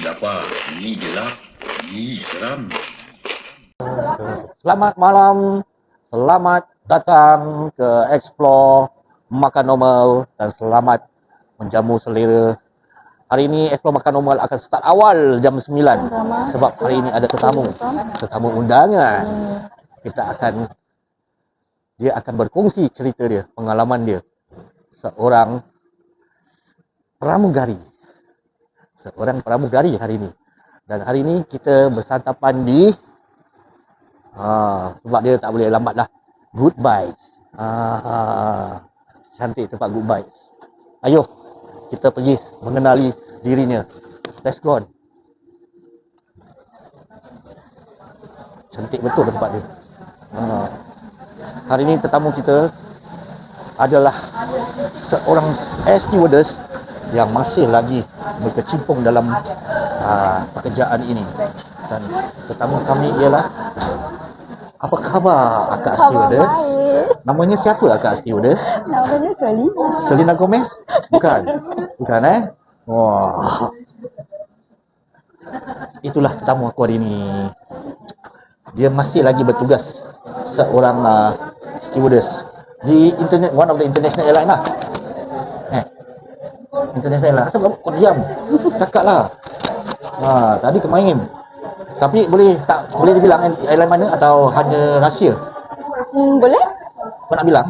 dapat. Ni gelap, ni seram. Selamat malam, selamat datang ke Explore Makan Normal dan selamat menjamu selera. Hari ini Explore Makan Normal akan start awal jam 9 sebab hari ini ada tetamu undangan. Dia akan berkongsi cerita dia, pengalaman dia. Seorang pramugari hari ini. Dan hari ini kita bersantapan di sebab dia tak boleh lambat lah, Good Bites. Cantik tempat Good Bites. Ayo kita pergi mengenali dirinya. Let's go on. Cantik betul tempat dia. Hari ini tetamu kita adalah seorang air stewardess yang masih lagi berkecimpung dalam pekerjaan ini. Dan tetamu kami ialah, apa khabar Akak Stewardess? Namanya siapa Akak Stewardess? Namanya Selina. Selena Gomez? Bukan Wah. Itulah tetamu aku hari ini. Dia masih lagi bertugas seorang stewardess di one of the international airline lah. International airline. Asal kau diam? Cakap lah. Tadi kemain. Tapi boleh dibilang airline mana atau hanya rahsia? Boleh? Kau nak bilang?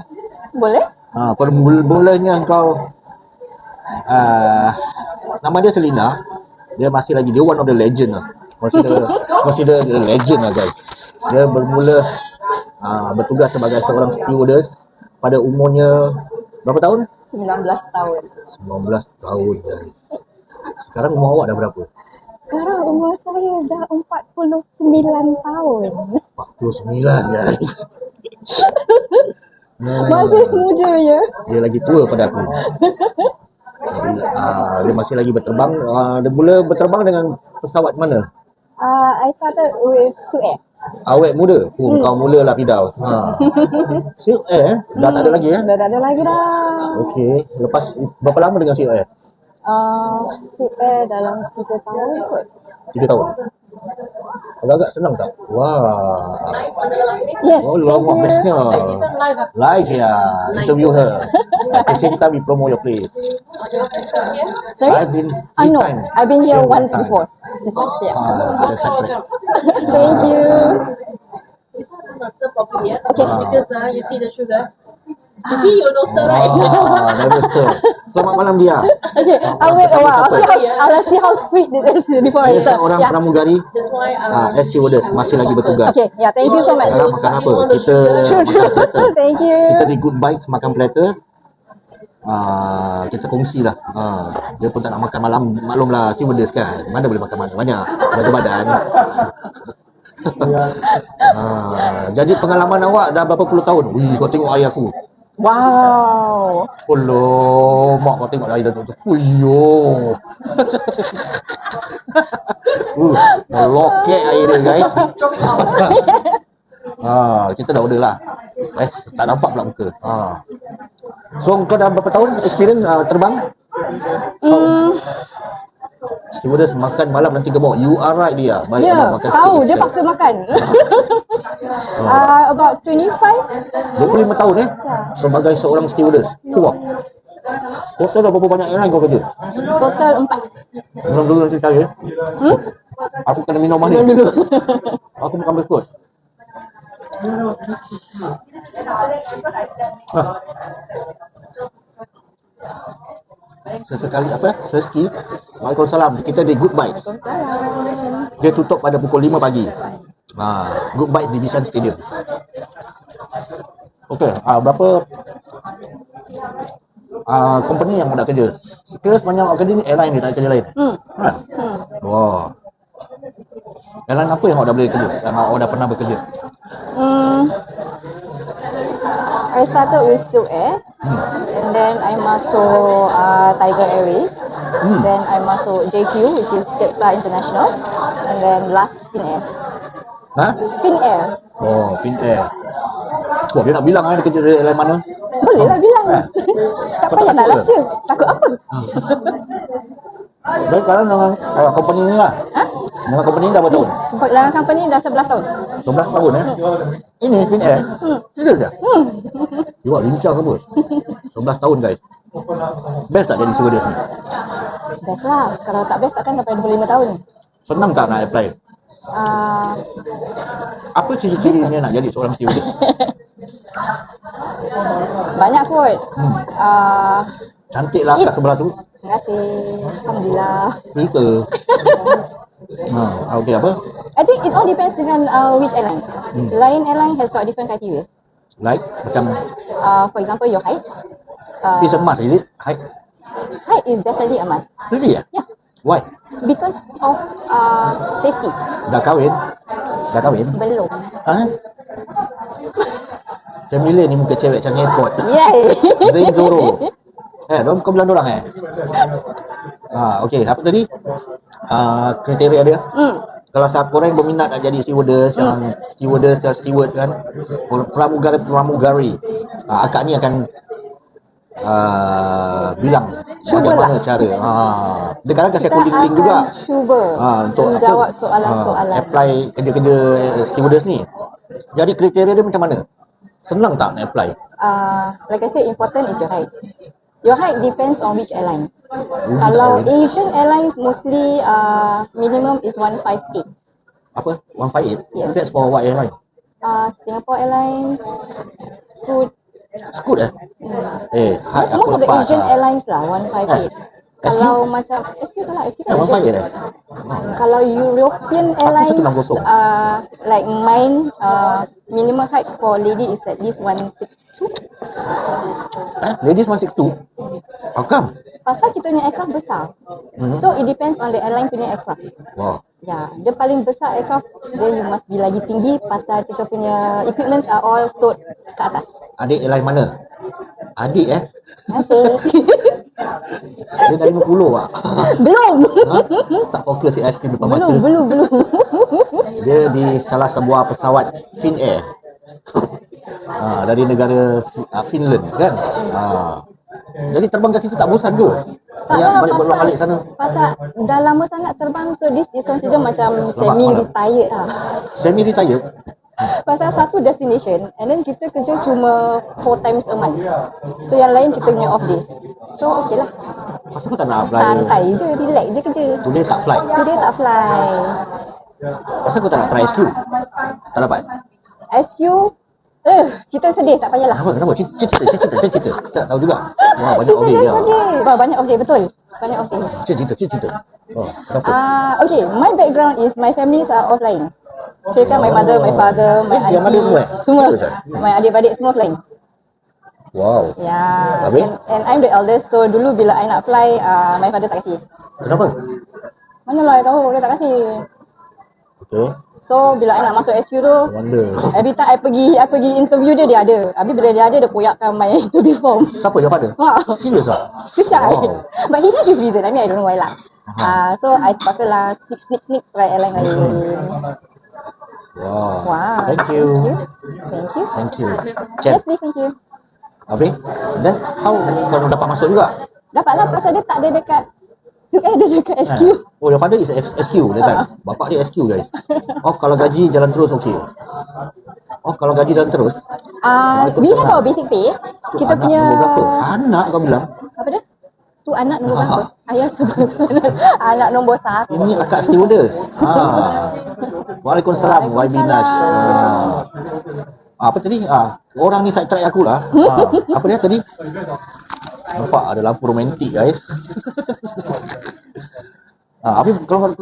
Boleh? Pada mulanya kau nama dia Selina. Dia masih lagi, dia one of the legend lah. Consider the legend lah guys. Dia bermula bertugas sebagai seorang stewardess pada umurnya berapa tahun? 19 tahun. 19 tahun guys. Sekarang umur awak dah berapa? Sekarang umur saya dah 49 tahun. 49 guys. Masih muda ya. Dia lagi tua pada aku. Jadi, dia masih lagi berterbang. Dia mula berterbang dengan pesawat mana? I started with Suez. Awet muda? Kau mulalah Firdaus. Silk Air? Dah tak ada lagi ya? Dah tak ada lagi dah. Okey. Lepas berapa lama dengan Silk Air? Suez dalam 3 tahun kot. 3 tahun. Agak-agak senang tak? Wah. Yes. Oh, lama bestnya. Live ya. Interview her. At the same time, we promote your place. Sorry? I've been No. time. I've been here Same once time. before. This one, yeah. Ada side track. Thank you. This one must stir properly, yeah? Okay. Because you see the sugar. You see, you don't stir, right? Never stir. Selamat malam dia. Okay, I'll wait a while. I'll see how sweet it is before I Dia start. seorang Yeah. pramugari. That's why Air stewardess masih lagi bertugas. Okay, yeah, thank you so much. Sekarang makan apa? Kita True, makan platter. Thank you. Kita di Good Bites makan platter. Kita kongsi lah. Dia pun tak nak makan malam. Maklumlah stewardess kan. Mana boleh makan banyak. Jaga badan. Jadi pengalaman awak dah berapa puluh tahun? Wih, kau tengok ayah aku. Wow. Oh, mak kau tengok air dah tu. Fuyo. Meloket air dia guys. Kita dah order lah. Tak nampak pula muka. So kau dah berapa tahun experience terbang? Stewardess makan malam nanti gemuk. You are right dia. Baik Yeah, makan tahu sikit. dia paksa makan. About 25. 25 tahun sebagai seorang stewardess. Wah. Total dah berapa banyak airline kau kerja? Total 4. Minum dulu nanti saya. Aku kena minum mana? Minum dulu. Aku makan biskut. Sesekali Seski. Waalaikumsalam. Kita di Good Bites. Dia tutup pada pukul 5 pagi. Good Bites di Bishan Stadium. Okey, berapa company yang nak kerja? Sekiranya sepanjang awak kerja ni airline dia tak ada kerja lain. Kan? Wah. Airline apa yang awak dah boleh kerja? Yang awak dah pernah bekerja? I started with Silk Air, and then I masuk Tiger Airways, then I masuk JQ, which is Jetstar International, and then last Finnair. Finnair. Oh, Finnair. Wah, dia nak bilang dia kerja di airline mana? Boleh lah bilang. Tak payah nak rahsia. Takut apa? Jadi sekarang dengan company ni lah. Dengan company ni dah berapa tahun? Sebab dalam company dah 11 tahun. 11 tahun Ini Finnair. Serius dah? Juga lincah ke bos? 11 tahun guys. Best tak jadi stewardess ni? Best lah. Kalau tak best takkan sampai 25 tahun. Senang tak nak apply? Uh, Apa ciri-cirinya nak jadi seorang stewardess? banyak kot. Cantik lah kat sebelah tu. Terima kasih. Alhamdulillah. Cerita. Okay, apa? I think it all depends dengan which airline. Lion Airline has got different criteria. Like macam For example, your height. it's a must, is it? Height? Height is definitely a must. Really ya? Yeah. Why? Because of safety. Dah kahwin? Dah kahwin? Belum. Ha? Jamila ni muka cewek macam airport. Yay. Zain Zoro. Kau bilang dorang okay, apa tadi? Kriteria dia. Kalau siapa orang yang berminat nak jadi stewardess, yang stewardess dan steward kan, pramugari, akak ni akan bilang bagaimana cara. Dia kadang kasi aku link juga. Cuba untuk menjawab soalan-soalan. Apply kerja-kerja stewardess ni. Jadi kriteria dia macam mana? Senang tak nak apply? Like I said, important is your height. Your height depends on which airline. Kalau Asian Airlines mostly minimum is 158. Apa? 158? Yeah. That's for what airline? Singapore Airlines, Scoot. Scoot height aku Most of the lepas. Asian Airlines lah 158. Kalau macam SQ lah, SQ tak 158 Kalau European Airlines, 190. like mine, minimum height for lady is at least 162. Ladies 162? How come? Pasal kita punya aircraft besar. So it depends on the airline punya aircraft. Wow. Ya, dia paling besar aircraft, then you must be lagi tinggi pasal kita punya equipments are all stored ke atas. Adik airline mana? Adik Okay. Dia dari Bengkulu Belum. Tak fokus si aiskrim depan mata. Belum. Dia di salah sebuah pesawat Finnair. Dari negara Finland kan. Jadi terbang kat situ tak bosan ke? Balik sana. Pasal dah lama sangat terbang, so this is consider macam semi-retired lah. Semi-retired? Pasal satu destination and then kita kerja cuma 4 times a month. So yang lain kita punya off day. So okay lah. Pasal kau tak nak apply? Santai je, relax je kerja. Today tak fly? Today tak fly. Pasal kau tak nak try SQ? Tak dapat? SQ, cerita sedih, tak payahlah. Kenapa? Cerita. Tak tahu juga. Wah, banyak off day ya. Banyak off day, betul. Banyak off day. Cerita. Kenapa? Okay, my background is my families are all flying. Kira my mother, my father, my auntie, semua. My adik-adik semua flying. Wow. Ya. Habis? And I'm the eldest, so dulu bila I nak fly, my father tak kasi. Kenapa? Manalah I tahu, dia tak kasi. Okay. So bila I nak masuk SQ tu, Wonder. every time I pergi interview dia ada. Habis bila dia ada, dia koyakkan my interview form. Siapa your father? Serius tak? Susah. Wow. But he has his reason. I mean, I don't know why lah. So I terpaksa lah sneak try airline lain. Wow. Thank you. Thank you. Chat. Yes, please, thank you. Habis? Then how kau dapat masuk juga? Dapat lah pasal dia tak ada dekat dia dekat SQ. Oh, your father is SQ that time. Bapak dia SQ guys. Off kalau gaji jalan terus okey. Off kalau gaji jalan terus. We have our basic pay. Kita anak punya nombor berapa? Anak kau bilang? apa dia? Tu anak nombor berapa? Ayah sebut anak nombor 1. Ini akak stewardess. Waalaikumsalam YB Nash. Apa tadi? Orang ni side track aku lah. Apa dia tadi? Nampak ada lampu romantik guys. Habis kalau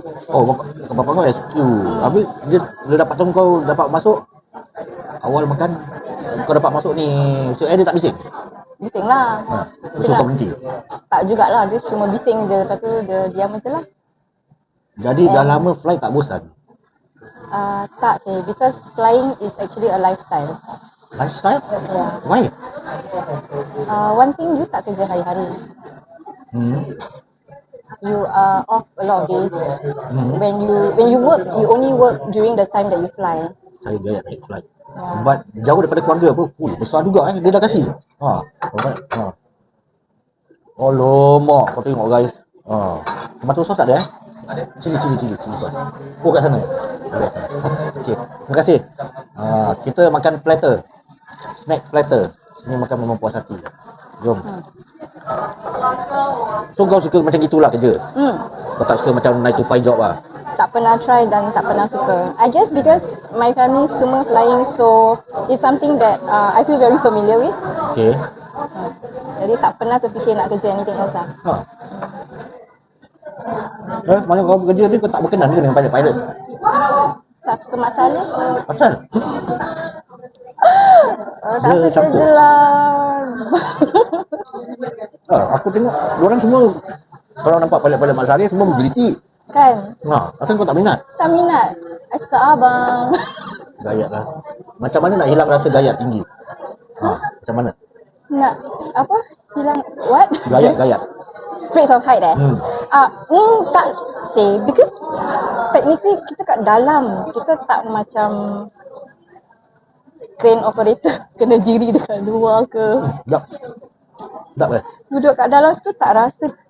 bapak kau SQ. Habis dia dapat tahu kau dapat masuk awal makan kau dapat masuk ni. So dia tak bising. Bising lah. So kau berhenti. Tak jugalah, dia cuma bising je, lepas tu dia diam je lah. Jadi dah lama fly tak bosan? Tak sih, because flying is actually a lifestyle. Lifestyle? Yeah. Why? One thing, you tak kerja hari-hari. You are off a lot of days. When you work, you only work during the time that you fly. Saya gaya naik flight. But jauh daripada keluarga apa? Besar juga dia dah kasih. Alright. Alamak, kau tengok guys. Oh, tomato sauce tak ada Ada. Cili sauce. Oh, kat sana. Ada kat sana. Okey, terima kasih. Kita makan platter. Snack platter. Sini makan memang puas hati. Jom. So kau suka macam gitulah kerja? Kau tak suka macam 9 to 5 job lah? Tak pernah try dan tak pernah suka. I guess because my family semua flying, so it's something that I feel very familiar with. Okay. Jadi tak pernah terfikir nak kerja anything else lah. Mana kau bekerja ni kau tak berkenan ke dengan pilot-pilot? Tak suka masalah. Pasal? Tak Dia suka campur. je lah. Aku tengok diorang semua kalau nampak pilot-pilot Mak Sari semua mobility. Kan? Asal kau tak minat? Tak minat. I suka abang. Gayat lah. Macam mana nak hilang rasa gayat tinggi? Macam mana? Nak apa? Hilang what? Gayat. Afraid of height tak say because technically kita kat dalam, kita tak macam crane operator kena diri dekat luar ke. Tak boleh. Duduk kat dalam tu tak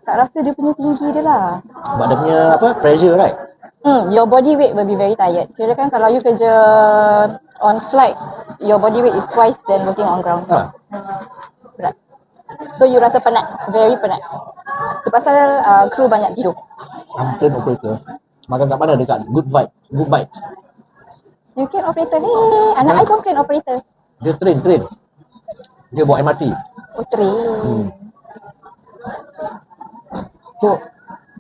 rasa dia punya tinggi dia lah. Sebab dia punya pressure, right? Your body weight will be very tired. Kira kan kalau you kerja on flight, your body weight is twice than working on ground. Berat. So you rasa penat, very penat. Itu pasal kru banyak tidur. Train operator. Makan kat mana? Dekat Good Vibe. You crane operator ni, anak I pun crane operator. Dia train. Dia bawa MRT. Oh, train. So,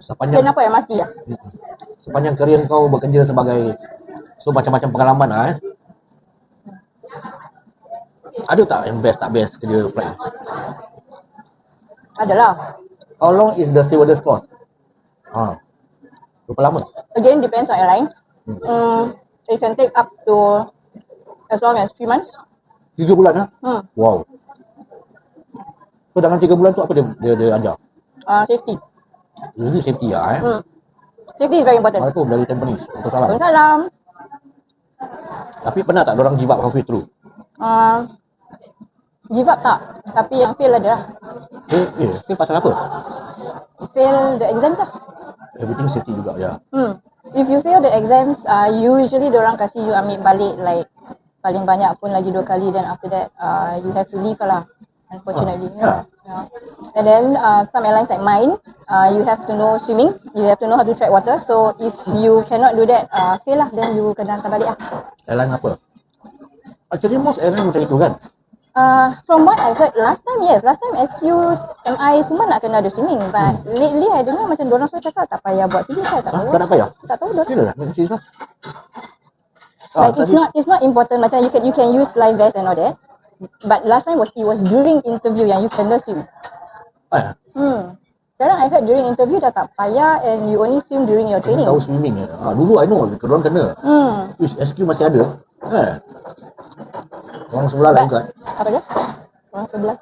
sepanjang Train apa yang mati lah? sepanjang karier kau bekerja sebagai macam-macam pengalaman lah Ada tak yang best kerja flight? Adalah. How long is the stewardess course? Berapa lama? Again, depends on airline. It can take up to as long as 3 months. 3 bulan Wow. So dalam 3 bulan tu apa dia ajar? Safety. Ini safety lah Safety is very important. Walaupun dari Tampines untuk salam. Salam. Tapi pernah tak orang give up halfway through? Give up tak? Tapi yang fail ada lah. Fail pasal apa? Fail the exams lah. Everything safety juga ya. If you fail the exams, usually diorang kasih you ambil balik like paling banyak pun lagi 2 kali, then after that you have to leave lah. Unfortunately. And then some airlines like mine, you have to know swimming, you have to know how to tread water. So if you cannot do that, fail lah, then you kena hantar balik lah. Airline apa? Actually most airline macam itu kan? From what I heard last time, yes. Last time SQ, MI semua nak kena ada swimming. But lately I dengar macam diorang semua cakap tak payah buat swimming. Saya tak tahu. Tak nak payah? Tak tahu diorang. Tidak lah, nak serius lah. Like it's not important. Macam you can use life vest and all that. But last time it was during interview yang you kena swim. Sekarang I heard during interview dah tak payah and you only swim during your training. Tahu swimming dulu I know, korang kena. SQ masih ada. Orang sebelah lain kan. Apa dia? Orang sebelah.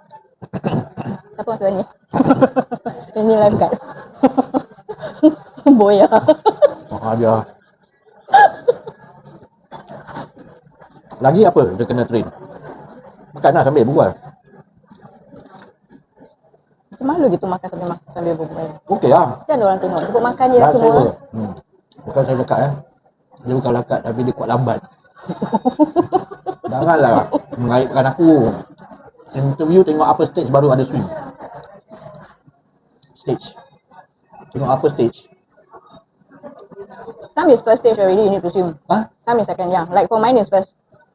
Siapa masuk ni? Ini lifeguard. Boya. Dia. Lagi apa dia kena train? Makan lah sambil berbual. Macam mana gitu makan sambil berbual? Okey lah. Siapa orang tengok? Cukup makan je Dah semua. Bukan saya dekat Dia bukan lakat tapi dia kuat lambat. Janganlah mengaibkan aku. Interview tengok apa stage baru ada swim. Tengok apa stage. Some is first stage already, you need to swim. Some is second, yeah. Like for mine is first.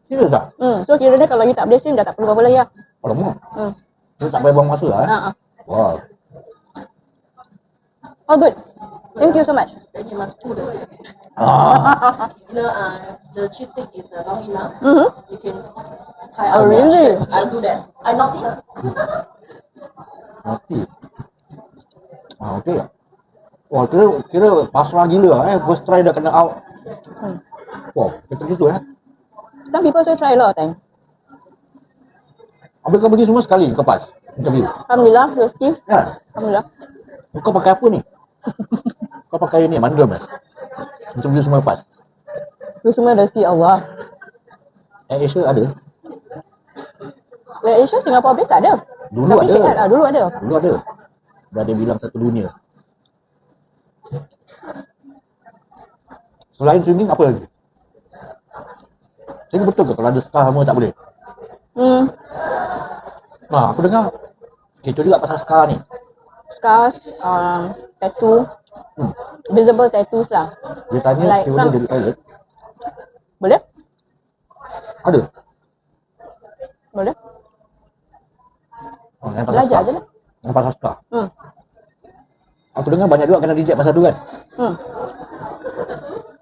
Serius tak? So kira-kira kalau you tak boleh swim, dah tak perlu apa lagi lah. Alamak. Dia tak payah buang masa lah Wow. Oh good. Thank you so much. Then you must pull the stick. The cheese stick is long enough. You can try out. Oh really? I'll do that. I not it. Mati. Okey lah. Wah, kira pasrah gila First try dah kena out. Wow, kata gitu Some people also try a lot of time. Habis kau pergi semua sekali ke PAS interview? Alhamdulillah, rezeki. Ya. Alhamdulillah. Kau pakai apa ni? Kau pakai ni mandem interview semua PAS. Itu semua rezeki Allah. Asia ada? Asia Singapore base tak ada. Dulu tapi ada. Dulu ada. Dah dia bilang satu dunia. Selain swimming apa lagi? Jadi betul ke kalau ada scar semua tak boleh? Aku dengar itu juga pasal scar ni. Scars, tattoo, visible tattoos lah. Dia tanya Like stewardess some- jadi toilet. Boleh? Ada. Boleh? Yang pasal Belajar scar. je lah. Yang pasal scar. Hmm. Aku dengar banyak juga kena reject pasal tu kan. Hmm.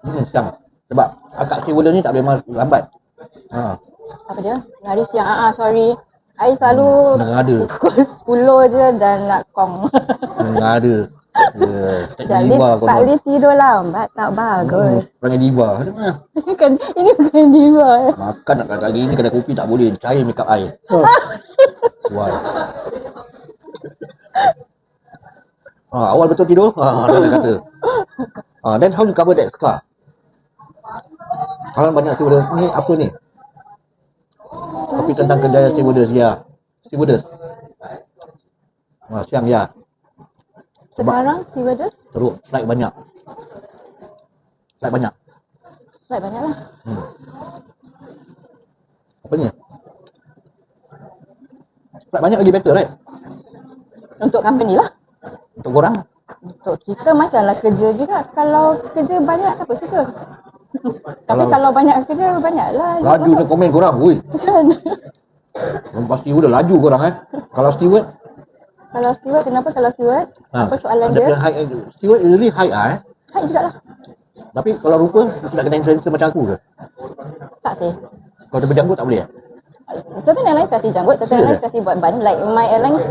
Siang. Sebab akak stewardess ni tak boleh lambat. Apa dia? Hari siang. Sorry. I selalu Mengada. pukul 10 je dan nak kong. Mengada. Jadi Diva kau tak nak. boleh tidur lambat. Tak bagus. Perangai diva. Kan ini bukan diva. Makan nak kata ni kedai kopi tak boleh. Cair make up air. Suai. Awal betul tidur. Dah kata. Then how you cover that scar? Kalau banyak stewardess ni apa ni? Tapi tentang kedai stewardess ya. Stewardess. Siang ya. Sekarang stewardess? Teruk flight banyak. Flight banyak. Flight banyak lah. Apa ni? Flight banyak lagi better right? Untuk company lah. Untuk korang. Untuk kita macamlah kerja juga. Kalau kerja banyak siapa suka? Tapi kalau banyak kerja banyaklah. Laju dan komen korang. Ui. Pasti udah laju korang Kalau steward. Kalau steward, kenapa kalau steward? Apa soalan dia? dia? High, steward really high High jugalah. Tapi kalau rupa mesti nak kena influencer macam aku ke? Tak sih. Kalau dia berjanggut tak boleh Certain airlines kasih janggut, certain airlines kasih buat ban. Like my airlines,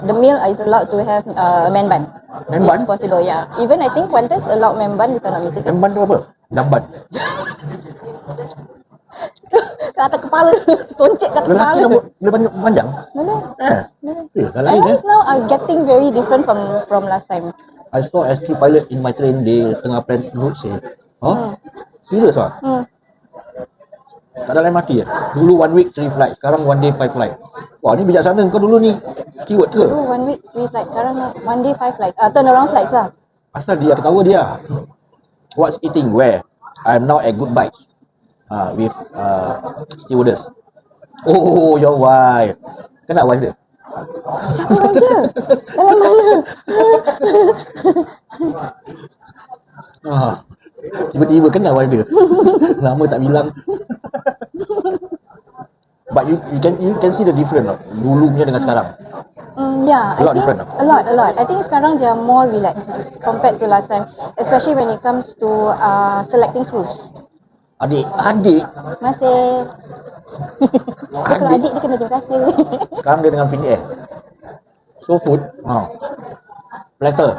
the meal is allowed to have man ban. Man ban? It's possible, yeah. Even I think Qantas allowed man ban if I'm not mistaken. Jamban tu apa? Jamban. Ke atas kepala, toncek kat Lelaki kepala. rambut dia panjang? Boleh. Dah lain Airlines now are getting very different from last time. I saw SQ pilot in my train, dia tengah plan route say. Serius lah? Tak ada lain mati Dulu 1 week 3 flight, sekarang 1 day 5 flight. Wah ni bijaksana kau dulu ni steward ke? Dulu 1 week 3 flights, sekarang 1 day 5 flights. Turnaround flights lah. Asal dia ketawa dia. What's eating where? I'm now at Good Bites. With stewardess. Oh, your wife. Kenal wife dia? Siapa orang dia? Dalam mana? Tiba-tiba kenal wife dia. Lama tak bilang. But you can see the difference dulu punya dengan sekarang. Yeah, A lot I think different, a lot. I think sekarang they are more relaxed compared to last time, especially when it comes to selecting crews. Adik Masih. Kalau adik dia kena terima kasih. sekarang dia dengan Finnair. So food, platter.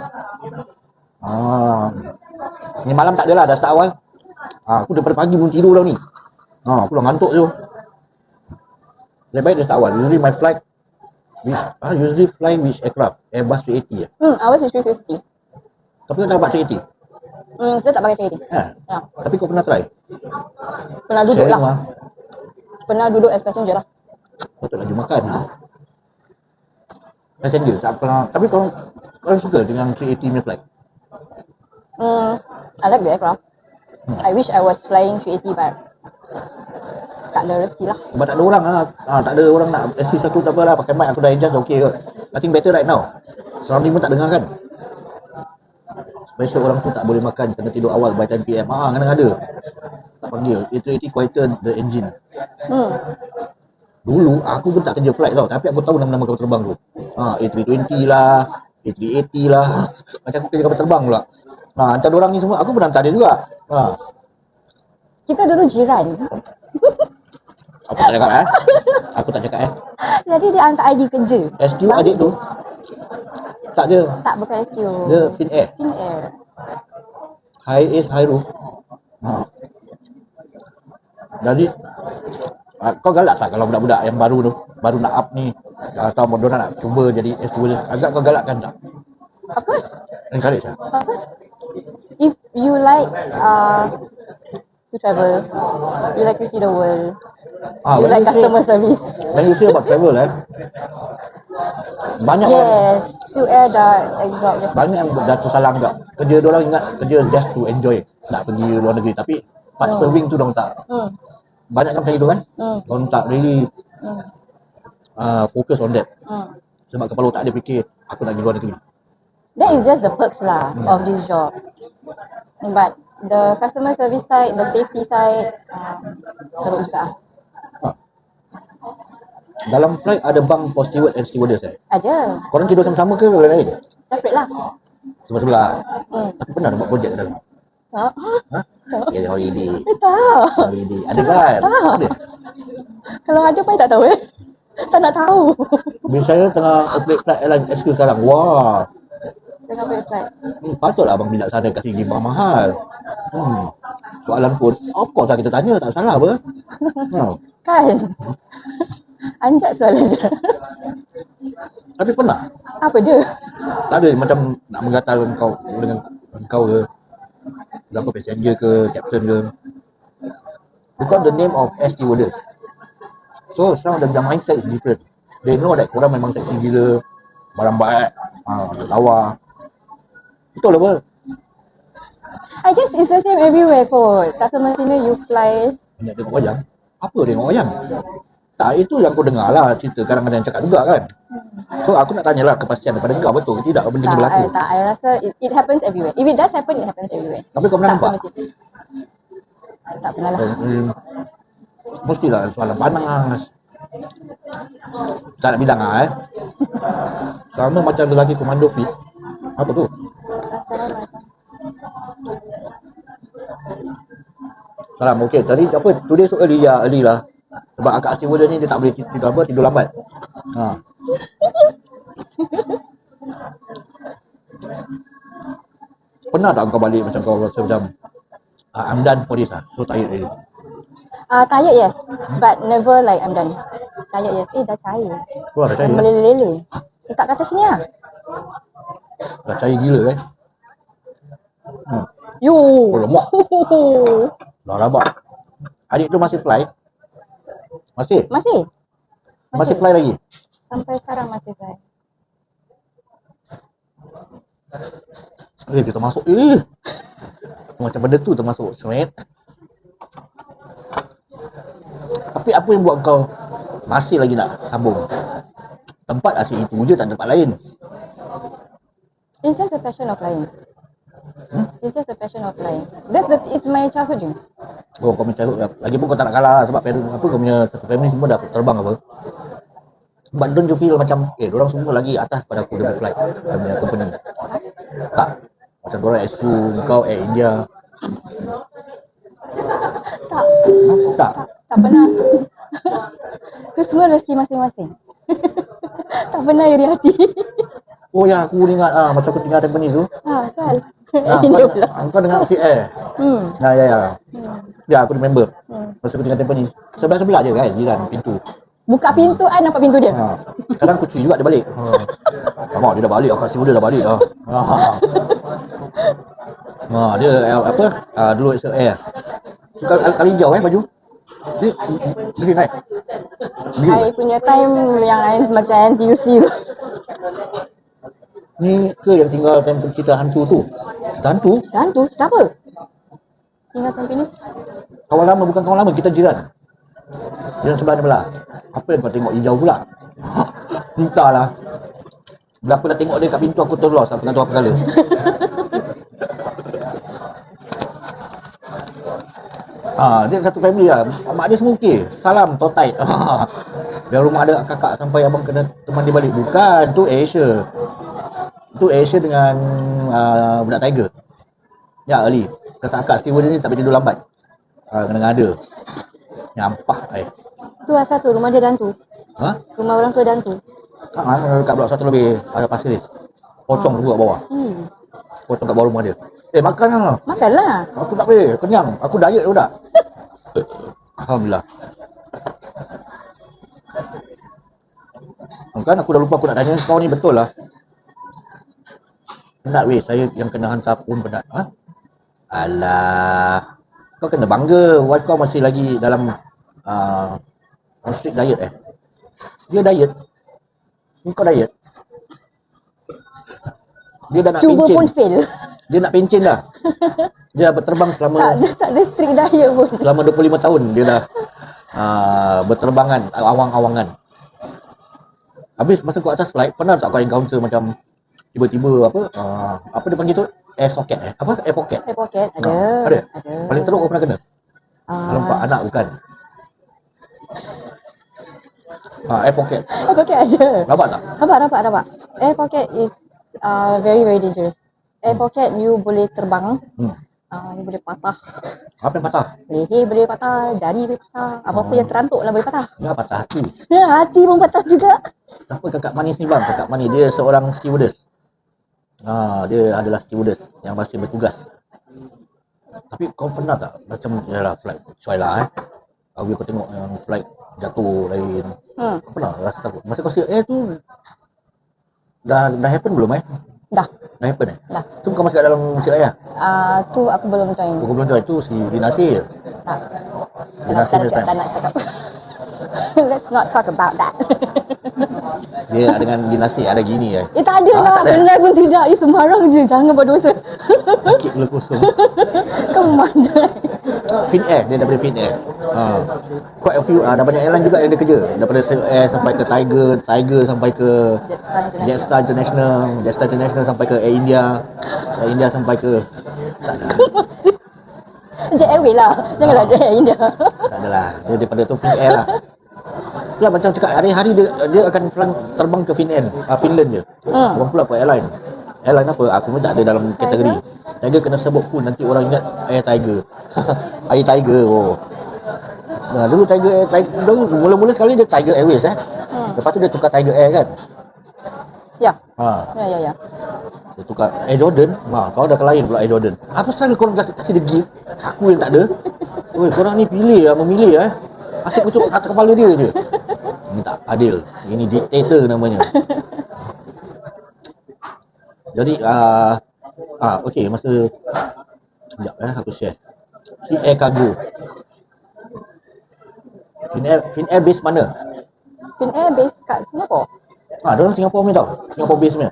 Ni malam tak adalah, dah start awal. Aku daripada pagi belum tidur dah ni. Aku dah ngantuk tu. Lebih baik dia start awal. Usually my flight usually fly which aircraft? Airbus 380 Ours is 350. Tapi kau tak dapat 380? Kita tak pakai trading. Ya. Tapi kau pernah try? Pernah duduk Sharing lah. Pernah duduk as passenger lah. Patut laju makan. Passenger tak pernah. Tapi kau suka dengan 380 punya flight? I like the aircraft. I wish I was flying 380 but tak ada rezeki lah. Sebab tak ada orang tak ada orang nak assist aku, tak apalah. Pakai mic aku dah adjust okay ke. I think better right now. Surrounding pun tak dengar kan. Special orang tu tak boleh makan, kena tidur awal by 10 PM. Kadang ada. Tak panggil. A380 quieter the engine. Dulu aku pun tak kerja flight tau, tapi aku tahu nama-nama kapal terbang tu. A320 lah, A380 lah. Macam aku kerja kapal terbang pula. Antara orang ni semua aku pernah hantar dia juga. Kita dulu jiran. Aku tak cakap Aku tak cakap Jadi dia hantar ID kerja. SQ adik tu. Tak dia. Tak bukan SQ. Dia Finnair. Finnair. High ace, high roof. Jadi kau galak tak kalau budak-budak yang baru tu, baru nak up ni, atau modal nak cuba jadi stewardess, agak kau galakkan tak? Of course. Encourage tak? Of course. If you like to travel, you like to see the world, you like customer service. When you say about travel banyak Yes, to air dah exhaust. banyak yang dah tersalang tak. Kerja diorang ingat kerja just to enjoy. nak pergi luar negeri. Tapi part serving tu diorang tak. Banyak kan macam itu kan. Diorang tak really focus on that. Sebab kepala otak dia fikir aku nak pergi luar negeri. That is just the perks lah of this job. But the customer service side, the safety side, teruk juga. Dalam flight ada bunk for steward and stewardess Ada. Korang tidur sama-sama ke lain-lain? Separate lah. Sebelah-sebelah. Tapi pernah nak buat projek ke dalam? Tak. Ha? Ya, holiday. Tak. Holiday. Ada kan? Ada. Kalau ada pun tak tahu Tak nak tahu. Bila saya tengah operate flight airline SQ sekarang. Wah. Tengah website. Patutlah abang bilang sana kasih gimbal mahal. Soalan pun, of course lah kita tanya. Tak salah apa. Kan? Anjak soalan dia. Tapi pernah. Apa dia? Tak ada macam nak menggatal kau dengan kau ke. Berapa passenger ke, captain ke. Because the name of air stewardess. So sekarang the mindset is different. They know that korang memang seksi gila. Barang baik. Lawa. Betul apa? I guess it's the same everywhere kot. Tak semestinya you fly. Nak tengok wayang? Apa tengok wayang? Tak, itu yang kau dengar lah cerita kadang-kadang cakap juga kan. So aku nak tanyalah kepastian daripada kau betul ke tidak benda ni berlaku. Tak, I rasa it happens everywhere. If it does happen, it happens everywhere. Tapi kau pernah nampak? Tak pernah lah. Mestilah soalan panas. Tak nak bilang lah sama macam lelaki komando fit. Apa tu? Salam, okey. Tadi apa? Today so early ya, early lah. Sebab akak stewardess ni dia tak boleh tidur lambat. Pernah tak kau balik macam kau rasa macam I'm done for this so tired already? Tired yes, but never like I'm done. Tired yes, dah cair. Wah, dah cair. Meleleh-leleh. Tak kata sini lah. Dah cair gila kan? Yo. Oh, lemak. Dah rabak. Adik tu masih fly? Masih? Masih fly lagi? Sampai sekarang masih fly. Kita masuk. Macam benda tu termasuk sweat. Tapi apa yang buat kau masih lagi nak sambung? Tempat asyik itu je, tak ada tempat lain. It's just a passion of flying. It's just a passion of flying. It's my childhood dream. Oh, kau punya childhood. Lagipun kau tak nak kalah lah, sebab parent apa kau punya satu family semua dah terbang apa. But don't you feel macam diorang semua lagi atas pada aku dia flight punya company? Tak. Macam diorang SQ, kau Air India. Tak. Tak pernah. Itu semua rezeki masing-masing. Tak pernah iri hati. Oh ya, aku ingat macam aku tinggal Tampines tu. Kan. Kau dengar si Air. Ya. Ya, aku remember. Masa aku tinggal Tampines. Sebelah-sebelah je kan, jiran pintu. Buka pintu, nampak pintu dia. Kadang aku cuy juga dia balik. Mak dia dah balik, akak si muda dah balik dah. Dia apa? Dulu Air. Kali hijau baju. Dia naik. I punya time yang I macam NTUC tu. Ni ke yang tinggal tempat cerita hantu tu? Hantu? Hantu? Siapa? Tinggal Tampines. Kawan lama, bukan kawan lama, kita jiran. Jiran sebelah. Apa yang kau tengok hijau pula? Entahlah. Bila aku dah tengok dia kat pintu, aku terlos. Aku tak tahu apa kala. Dia satu family lah. Mak dia semua okey. Salam, totai. Dan rumah ada kakak sampai abang kena teman dia balik. Bukan, tu Asia. Tu Asia dengan budak Tiger. Ya, Ali. Kesan akak stewardess ni tak boleh tidur lambat. Kena ada. Nyampah. Tu asal tu, rumah dia dantu. Rumah orang tu dantu. Dekat blok 1 lebih. Ada Pasir Ris. Pocong dulu kat bawah. Pocong kat bawah rumah dia. Makan lah. Makanlah. Aku tak boleh, kenyang. Aku diet tu dah. Alhamdulillah. Kan aku dah lupa aku nak tanya kau ni betul lah. Penat weh, saya yang kena hantar pun penat. Alah. Kau kena bangga, wife kau masih lagi dalam strict diet Dia diet. Kau diet. Dia dah nak cuba pincin. Pun fail. Dia nak pencen dah. Dia berterbang Tak ada strict diet pun. selama 25 tahun dia dah berterbangan awang-awangan. Habis masa kau atas flight, pernah tak kau encounter macam tiba-tiba apa dia panggil tu? Air socket Apa? Air pocket. Air pocket ada. Ada. Paling teruk kau pernah kena? Nampak anak bukan? Air pocket. Air pocket ada. Rabak tak? Rabak. Air pocket is very very dangerous. Air pocket you boleh terbang. You boleh patah. Apa yang patah? Leher boleh patah, jari boleh patah. Apa-apa yang terantuk lah boleh patah. Ya, patah hati. Hati pun patah juga. Siapa kakak manis ni bang? Kakak manis dia seorang stewardess. Dia adalah stewardess yang masih bertugas. Tapi kau pernah tak macam yalah flight sesuai lah kau tengok yang flight jatuh lain. Kau pernah rasa takut? Masa kau seal tu dah happen belum Dah happen Dah. Tu kau masih kat dalam seal air? Tu aku belum join. Kau belum join tu si Binasir. Tak nak cakap. Let's not talk about that. Dia dengan Binasir ada gini Tak ada lah. Benar pun tidak. Sembarang je. Jangan buat dosa. sakit pula kosong. Kau mana? Finnair, dia daripada Finnair. Quite a few, dah banyak airline juga yang dia kerja. Daripada Silk Air sampai ke Tiger sampai ke Jetstar International sampai ke Air India sampai ke Jet Airway lah. Janganlah Jet Air India. tak adalah. Dia daripada tu Finnair lah. Itulah macam cakap hari-hari dia akan terbang ke Finland je. Orang pula apa airline apa? Aku pun tak ada dalam kategori. Tiger kena sebut full, nanti orang ingat Air Tiger. Air Tiger. Dulu dulu mula-mula sekali dia Tiger Airways Lepas tu dia tukar Tiger Air kan. Ya. Ya. Dia tukar Air Jordan. Kau dah lain pula Air Jordan. Apa salah korang kasih dia gift? Aku yang tak ada. Oi, korang ni memilih Asyik kucuk atas kepala dia je. Ini tak adil. Ini diktator namanya. Jadi okey, masa sekejap aku share. Finnair Cargo. Finnair base mana? Finnair base kat Singapore. Dia orang Singapore punya tau. Singapore base punya.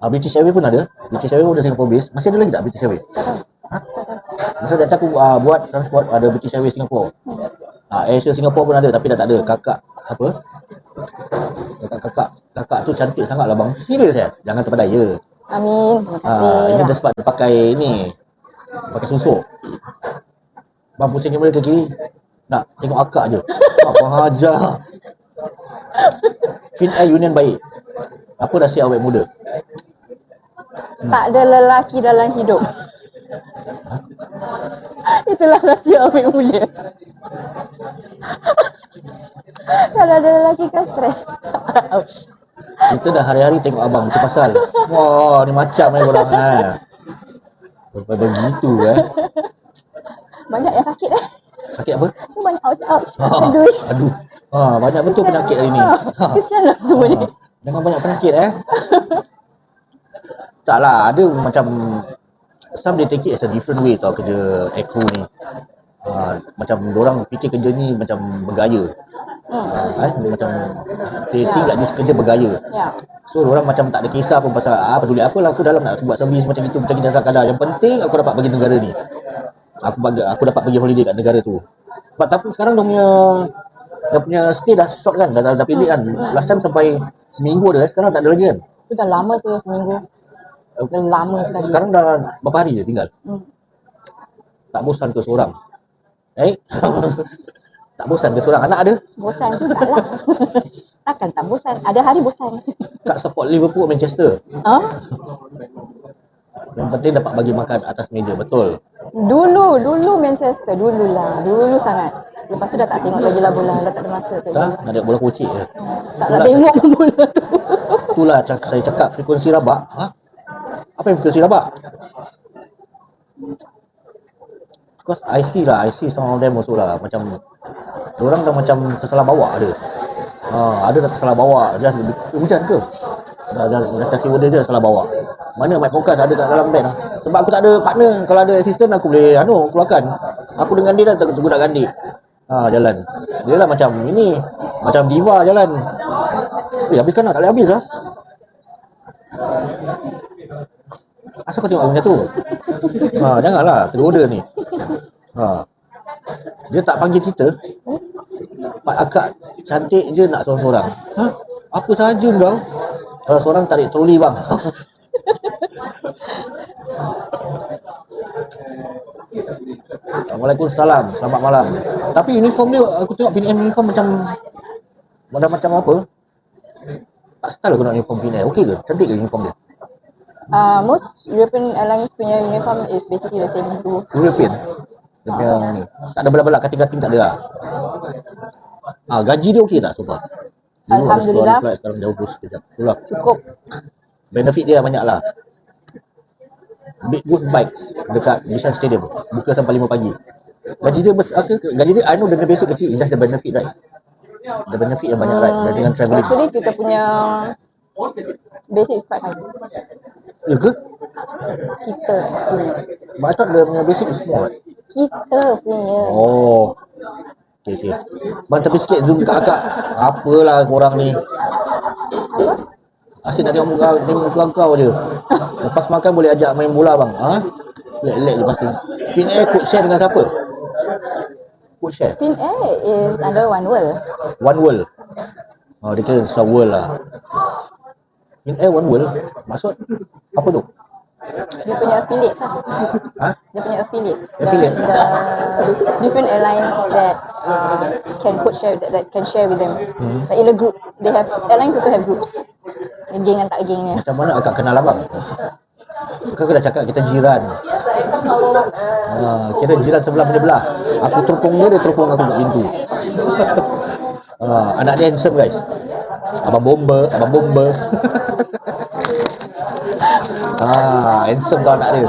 British Airways pun ada. British Airways pun ada Singapore base. Masih ada lagi tak British Airways? Masa data aku buat transport ada British Airways Singapore. Asia Singapore pun ada tapi dah tak ada. Kakak tu cantik sangat lah bang. Serius Jangan terpedaya. Amin. Terima kasih. Ini dah sebab dia pakai pakai susuk. Bang pusing kamera ke kiri. Nak tengok akak je. Apa hajar. Finnair Union baik. Apa rahsia awet muda? Tak ada lelaki dalam hidup. Itulah rahsia awet muda. Kalau ada lelaki kan stres. Ouch. Kita dah hari-hari tengok abang. Itu pasal. Wah, ni macam korang daripada gitu Banyak yang sakit Sakit apa? Banyak ouch. Aduh. Banyak betul penyakit hari ni. Kesian lah semua ni. Jangan banyak penyakit Taklah, ada macam some they take it as a different way tau kerja aircrew ni. Macam dorang fikir kerja ni macam bergaya. Macam they think like this kerja bergaya. So orang macam tak ada kisah pun pasal peduli apalah aku dalam nak buat servis macam itu macam kita kadar. Yang penting aku dapat bagi negara ni. Aku dapat pergi holiday kat negara tu. Tapi sekarang dia punya stay dah short kan, dah pilih kan. Last time sampai seminggu dah, sekarang tak ada lagi kan. Itu dah lama tu seminggu. Dah lama sekali. Sekarang dah berapa hari je tinggal. Tak bosan ke seorang? Tak bosan ke seorang? Anak ada? Bosan tu taklah. Takkan tak bosan. Ada hari bosan. Kak support Liverpool, Manchester. Yang penting dapat bagi makan atas meja, betul. Dulu Manchester, dulu sangat. Lepas tu dah tak tengok lagi lah bola, dah tak ada masa tu. Ada bola kucing je. Tak nak tengok pun bola tu. Itulah saya cakap frekuensi rabak. Apa yang frekuensi rabak? Because I see some of them also lah. Macam orang dah macam tersalah bawa ada. Ada dah tersalah bawa. Just hujan ke? Dah kasih order je salah bawa. Mana mic podcast ada kat dalam band Sebab aku tak ada partner. Kalau ada assistant aku boleh keluarkan. Aku dengan dia dah tengok nak gandik. Jalan. Dia lah macam ini. Macam diva jalan. Habiskan lah. Tak boleh habis lah. Asal kau tengok macam tu? Janganlah tergoda ni. Dia tak panggil kita. Pak akak cantik je nak seorang-seorang. Apa sahaja kau? Kalau seorang tarik troli bang. Waalaikumsalam, selamat malam. Tapi uniform dia, aku tengok Finnair uniform macam apa? Tak style aku nak uniform Finnair. Okey ke? Cantik ke uniform dia? Most European airlines punya uniform is basically the same blue. European? Dia punya ni. Tak ada belah-belah, kating-kating tak ada lah. Gaji dia okey tak so far? Dulu Alhamdulillah. flight, sekarang jauh terus sekejap. Itulah. Cukup. Benefit dia banyak lah. Big Good Bikes dekat Bishan Stadium. Buka sampai 5 pagi. Gaji dia gaji dia I know dengan basic kecil. Just the benefit right. The benefit yang banyak right. Dengan travelling. Actually kita punya basic is quite high. Ya ke? Kita But I thought dia punya basic is small right? Kita punya. Oh. Okay. Bang tapi sikit zoom kat akak. Apalah korang ni. Asyik nak tengok muka kau je. Lepas makan boleh ajak main bola bang. Lek-lek je pasti. Finnair code share dengan siapa? Code share? Finnair is under One World. One World. Dia kira Star World lah. Finnair One World? Maksud? Apa tu? Dia punya affiliates lah. Dia punya affiliates. Affiliate? The different airlines that can code share, that can share with them. Like in a group, they have airlines also have groups. Geng dan tak gengnya. Macam mana akak kenal abang? Kau dah cakap kita jiran. Kira jiran sebelah belah. Aku terpung dia terpung aku kat pintu. Anak dia handsome guys. Abang bomba. Handsome tau anak dia.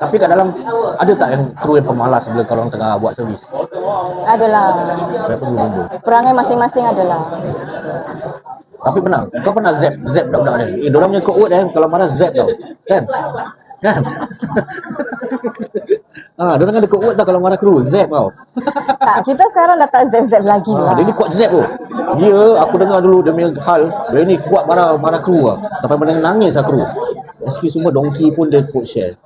Tapi kat dalam ada tak yang kru yang pemalas bila korang tengah buat servis? Adalah. Saya pun bomba. Perangai masing-masing adalah. Tapi pernah, kau pernah zap budak-budak ni. Diorang punya code word kalau marah zap tau. Kan? Diorang ada code word tau kalau marah kru, zap tau. Tak, kita sekarang dah tak zap-zap lagi lah. Dia ni kuat zap tu. Dia, aku dengar dulu dia punya hal, dia ni kuat marah kru lah. Sampai menangis lah kru. SQ semua dongki pun dia code share.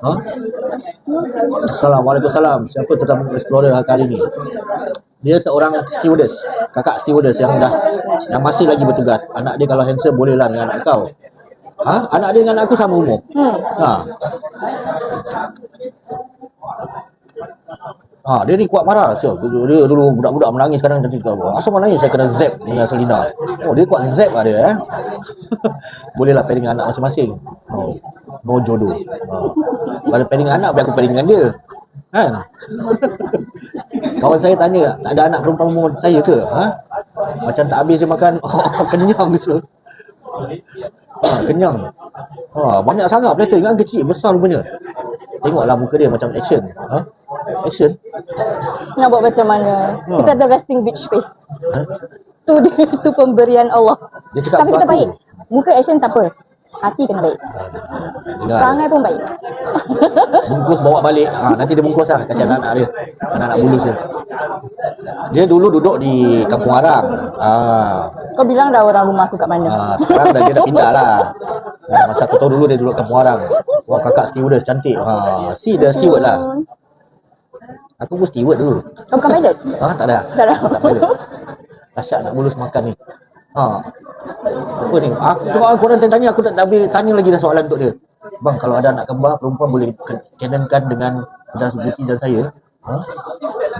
Assalamualaikum. Siapa tetamu Explorer kali ni? Dia seorang stewardess, kakak stewardess yang masih lagi bertugas. Anak dia kalau handsome boleh lah dengan anak kau. Anak dia dengan anak aku sama umur. Dia ni kuat marah. Dia dulu budak-budak menangis sekarang nanti kau. Asal menangis saya kena zap dengan Selina. Dia kuat zap lah dia Boleh lah pairing anak masing-masing. No jodoh. Kalau pairing anak biar aku pairing dengan dia. Kan? Kawan saya tanya, tak ada anak perempuan umur saya ke? Macam tak habis dia makan. Kenyang dia. Kenyang. Banyak sangat platter. Ingat kecil, besar rupanya. Tengoklah muka dia macam action. Action? Nak buat macam mana? Kita ada resting bitch face. Tu pemberian Allah. Tapi kita baik. Muka action tak apa. Hati kena baik. Perangai pun baik. Bungkus bawa balik. Nanti dia bungkus lah. Kasihan anak dia. Anak-anak bulus dia. Dia dulu duduk di Kampung Arang. Kau bilang dah orang rumah aku kat mana? Sekarang dia dah pindah lah. Masa aku tahu dulu dia duduk Kampung Arang. Wah, kakak stewardess cantik. Si dia steward lah. Aku pun steward dulu. Kau bukan pilot? Tak ada. Tak ada. Tak pilot. Asyik nak bulus makan ni. Apa ni? Korang tanya aku tak habis tanya lagi dah soalan untuk dia. Bang, kalau ada anak kembar perempuan boleh kenankan dengan Kedah Suzuki dan saya?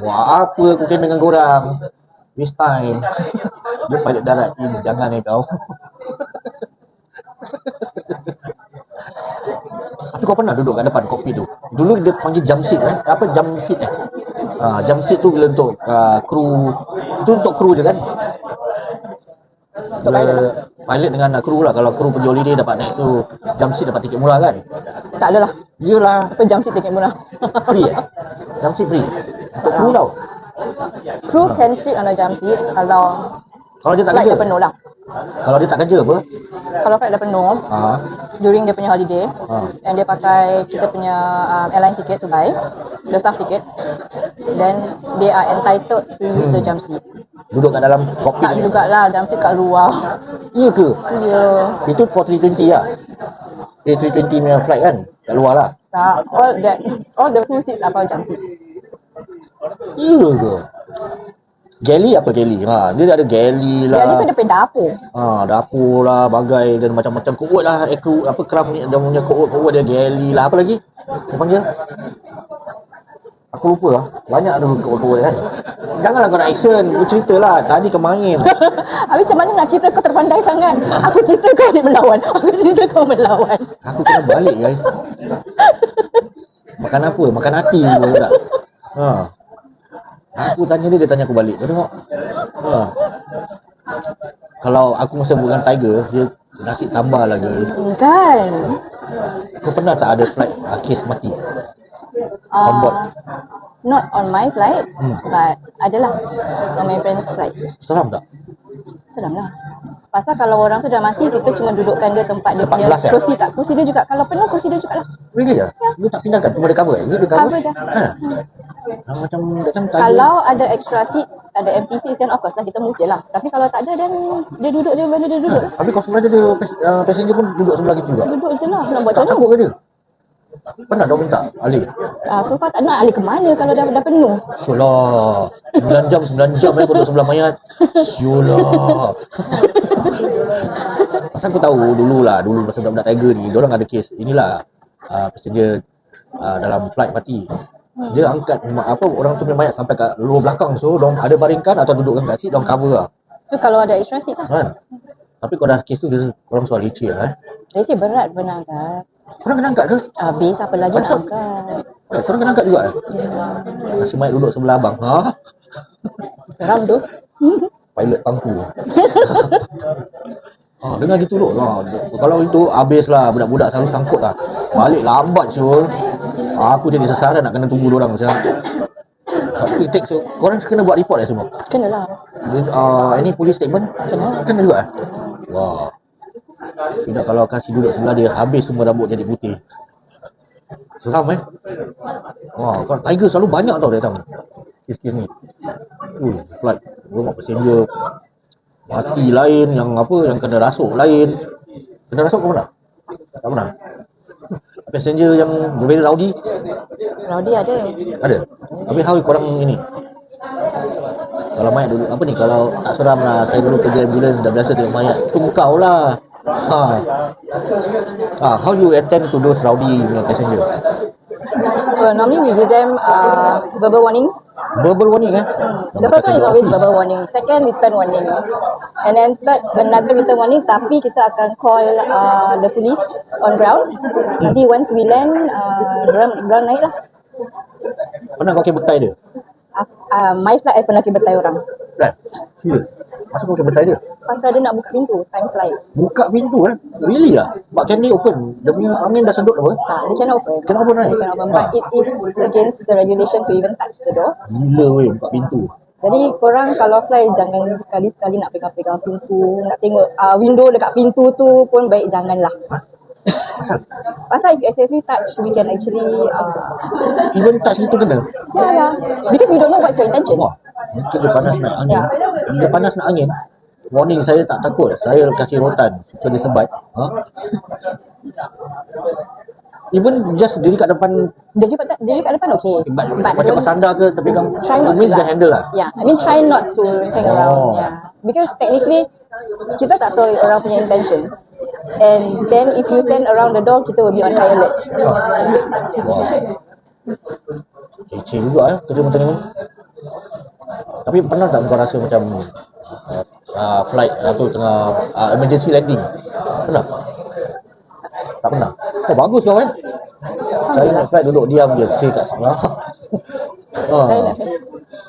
Wah, apa aku kena dengan korang? Waste time. Dia pilot darat ni, jangan kau. Tapi kau pernah duduk kat depan kokpit tu? Dulu dia panggil jump seat Apa jump seat jump seat tu bila untuk kru. Tu untuk kru je kan? Bila pilot dengan kru lah. Kalau kru pergi holiday dapat naik tu jump seat, dapat tiket murah kan? Tak adalah. Yelah. Apa jump seat tiket murah? Free jump seat free. Untuk kru tau. Crew can sit on a jump seat kalau dia tak flight kerja dah penuh lah. Kalau dia tak kerja apa? Kalau flight dah penuh, during dia punya holiday, and dia pakai kita punya airline ticket to buy, the staff ticket, then they are entitled to use the jump seat. Duduk kat dalam kokpit Tak jugalah, jump seat kat luar. Iya ke? Ya. Itu for 320 lah. A320 punya flight kan? Kat luar lah. Tak, all the crew seats are for jump seats. Iya ke? Galley apa galley? Ha, dia ada galley lah. Jadi tu dia pergi dapur. Ha, dapur lah, bagai dan macam-macam kot lah. Craft ni dia punya kot dia galley lah. Apa lagi? Dia panggil? Aku lupa lah. Banyak tu kot kan. Janganlah kau nak action. Kau cerita lah. Tadi kau main. Habis macam mana nak cerita kau terpandai sangat? Aku cerita kau asyik melawan. Aku cerita kau melawan. Aku kena balik guys. Makan apa? Makan hati pun tak. Ha. Aku tanya dia tanya aku balik. Kau tengok. Ha. Kalau aku masa bukan Tiger, dia nasi tambah lagi. Kan? Kau pernah tak ada flight kes mati? On board? Not on my flight, but adalah on my friend's flight. Seram tak? Seram lah. Pasal kalau orang tu dah mati, kita cuma dudukkan dia tempat dia Tempat punya kelas, ya? kursi tak? Kursi dia juga. Kalau penuh, kursi dia juga lah. Really lah? Dia tak pindahkan? Cuma dia cover? Dia cover? Cover dah. Ha. Macam Tiger. Kalau ada extra seat, ada empty seat, then of course lah kita move je lah. Tapi kalau tak ada, then dia duduk je mana dia duduk. Habis kau sebelah dia, passenger pun duduk sebelah kita juga? Duduk je lah. Nak buat Tak macam takut mana? ke dia? Pernah dah minta alih? So far tak nak alih ke mana kalau dah penuh. Syulah 9 jam kau duduk sebelah mayat. Syulah. Pasal aku tahu dulu masa budak-budak Tiger ni, diorang ada kes inilah passenger dalam flight mati. Dia angkat orang tu punya mayat sampai kat luar belakang, so diorang ada baringkan atau dudukkan kat seat, diorang cover lah. Tu kalau ada extra seat lah. Kan? Tapi kalau dah kes tu dia orang soal leceh lah. Jadi berat benar kan. Korang kena angkat ke? Habis apa lagi nak angkat. Korang kena angkat juga eh? Nasi mayat duduk sebelah abang. Ha? Seram tu. Pilot pangku. Dengar gitu duk. Kalau itu habislah, budak-budak selalu sangkut lah. Balik lambat Syul. Aku jadi sasaran nak kena tunggu diorang macam. So, korang kena buat report semua. Kenalah. Ini police statement kena juga eh? Wah. Tidak kalau kasih duduk sebelah dia, habis semua rambut jadi putih. Seram Wah, kalau Tiger selalu banyak tau datang. Kes-kes ni. Flight. Rumah passenger mati lain, yang kena rasuk lain. Kena rasuk kau pernah? Tak pernah? Passenger yang very rowdy? Rowdy ada. Ada? Habis how korang ini? Kalau mayat dulu, kalau tak seram lah, saya dulu kerja ambulans, dah biasa tengok mayat. Tu kau lah. How you attend to those rowdy passenger? So normally we give them verbal warning. Verbal warning The first one is always verbal warning. Second, written warning. And then third, another written warning. Tapi kita akan call the police on ground. Nanti once we land, ground naik lah. Pernah kau betai dia? My flight I pernah betai orang. Kan? Serius? Masa kau betai dia? Pasal dia nak buka pintu time flight. Buka pintu Really lah? But can they open? Dia punya angin dah sedut apa? Tak, they cannot open. Cannot open, right? They cannot open. But it is against the regulation to even touch the door. Gila buka pintu. Jadi korang kalau fly jangan sekali-sekali nak pegang-pegang pintu, nak tengok window dekat pintu tu pun baik janganlah. Pasal if you accidentally touch, we can actually Even touch itu kena? yeah. Because we don't know what's your intention. Wah, mungkin dia panas nak angin. Dia panas nak angin. Warning, saya tak takut. Saya kasih rotan. Suka dia sebat. Even just diri kat depan. Diri kat depan okay. But macam bersandar ke terpegang. Try not means to dia handle lah. Yeah, I mean try not to hang around. Yeah, because technically kita tak tahu orang punya intentions. And then if you stand around the door, kita will be on high alert. Wah. Kecil juga kerja macam ni. Tapi pernah tak kau rasa macam flight atau tengah emergency landing? Pernah? Tak pernah? Oh bagus kau Saya nak flight duduk diam je. Saya kat sana.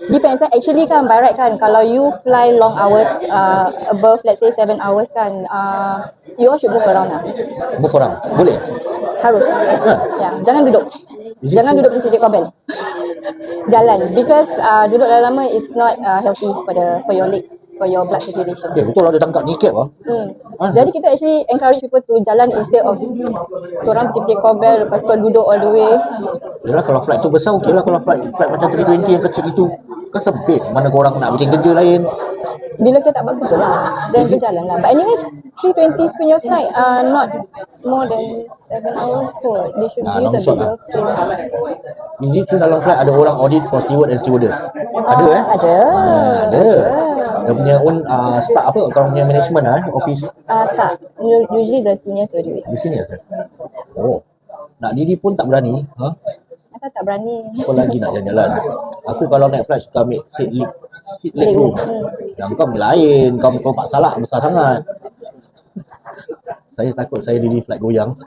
Depends actually kan by right kan, kalau you fly long hours above let's say 7 hours kan, you all should move around lah. Move around? Boleh? Harus. Ya, jangan duduk. Jangan duduk di sisi kabel. Jalan, because duduk lama is not healthy for your legs, for your blood circulation. Betul lah dia tangkap kneecap Jadi kita actually encourage people to jalan instead of korang putih kabel lepas tu duduk all the way. Yalah kalau flight tu besar okey lah. Kalau flight macam 320 yang kecil itu kan sempit. Mana korang nak bikin kerja lain. bila kita tak buat kerja lah, then berjalan lah. But anyway, 320 punya flight not more than 7 hours kot. They should use a long-shot bigger plane. Is it true dalam flight ada orang audit for steward and stewardess? Ada Ada. Ada. Dia punya own staff apa? Kalau punya management office Tak. Usually the seniors will do it. di sini ada. Oh. Nak diri pun tak berani. Ha? Asal tak berani. Apa lagi nak jalan-jalan? Aku kalau naik flight suka ambil seat leg room. Yang kau lain, kau pak salah besar sangat. Saya takut saya diri flight goyang.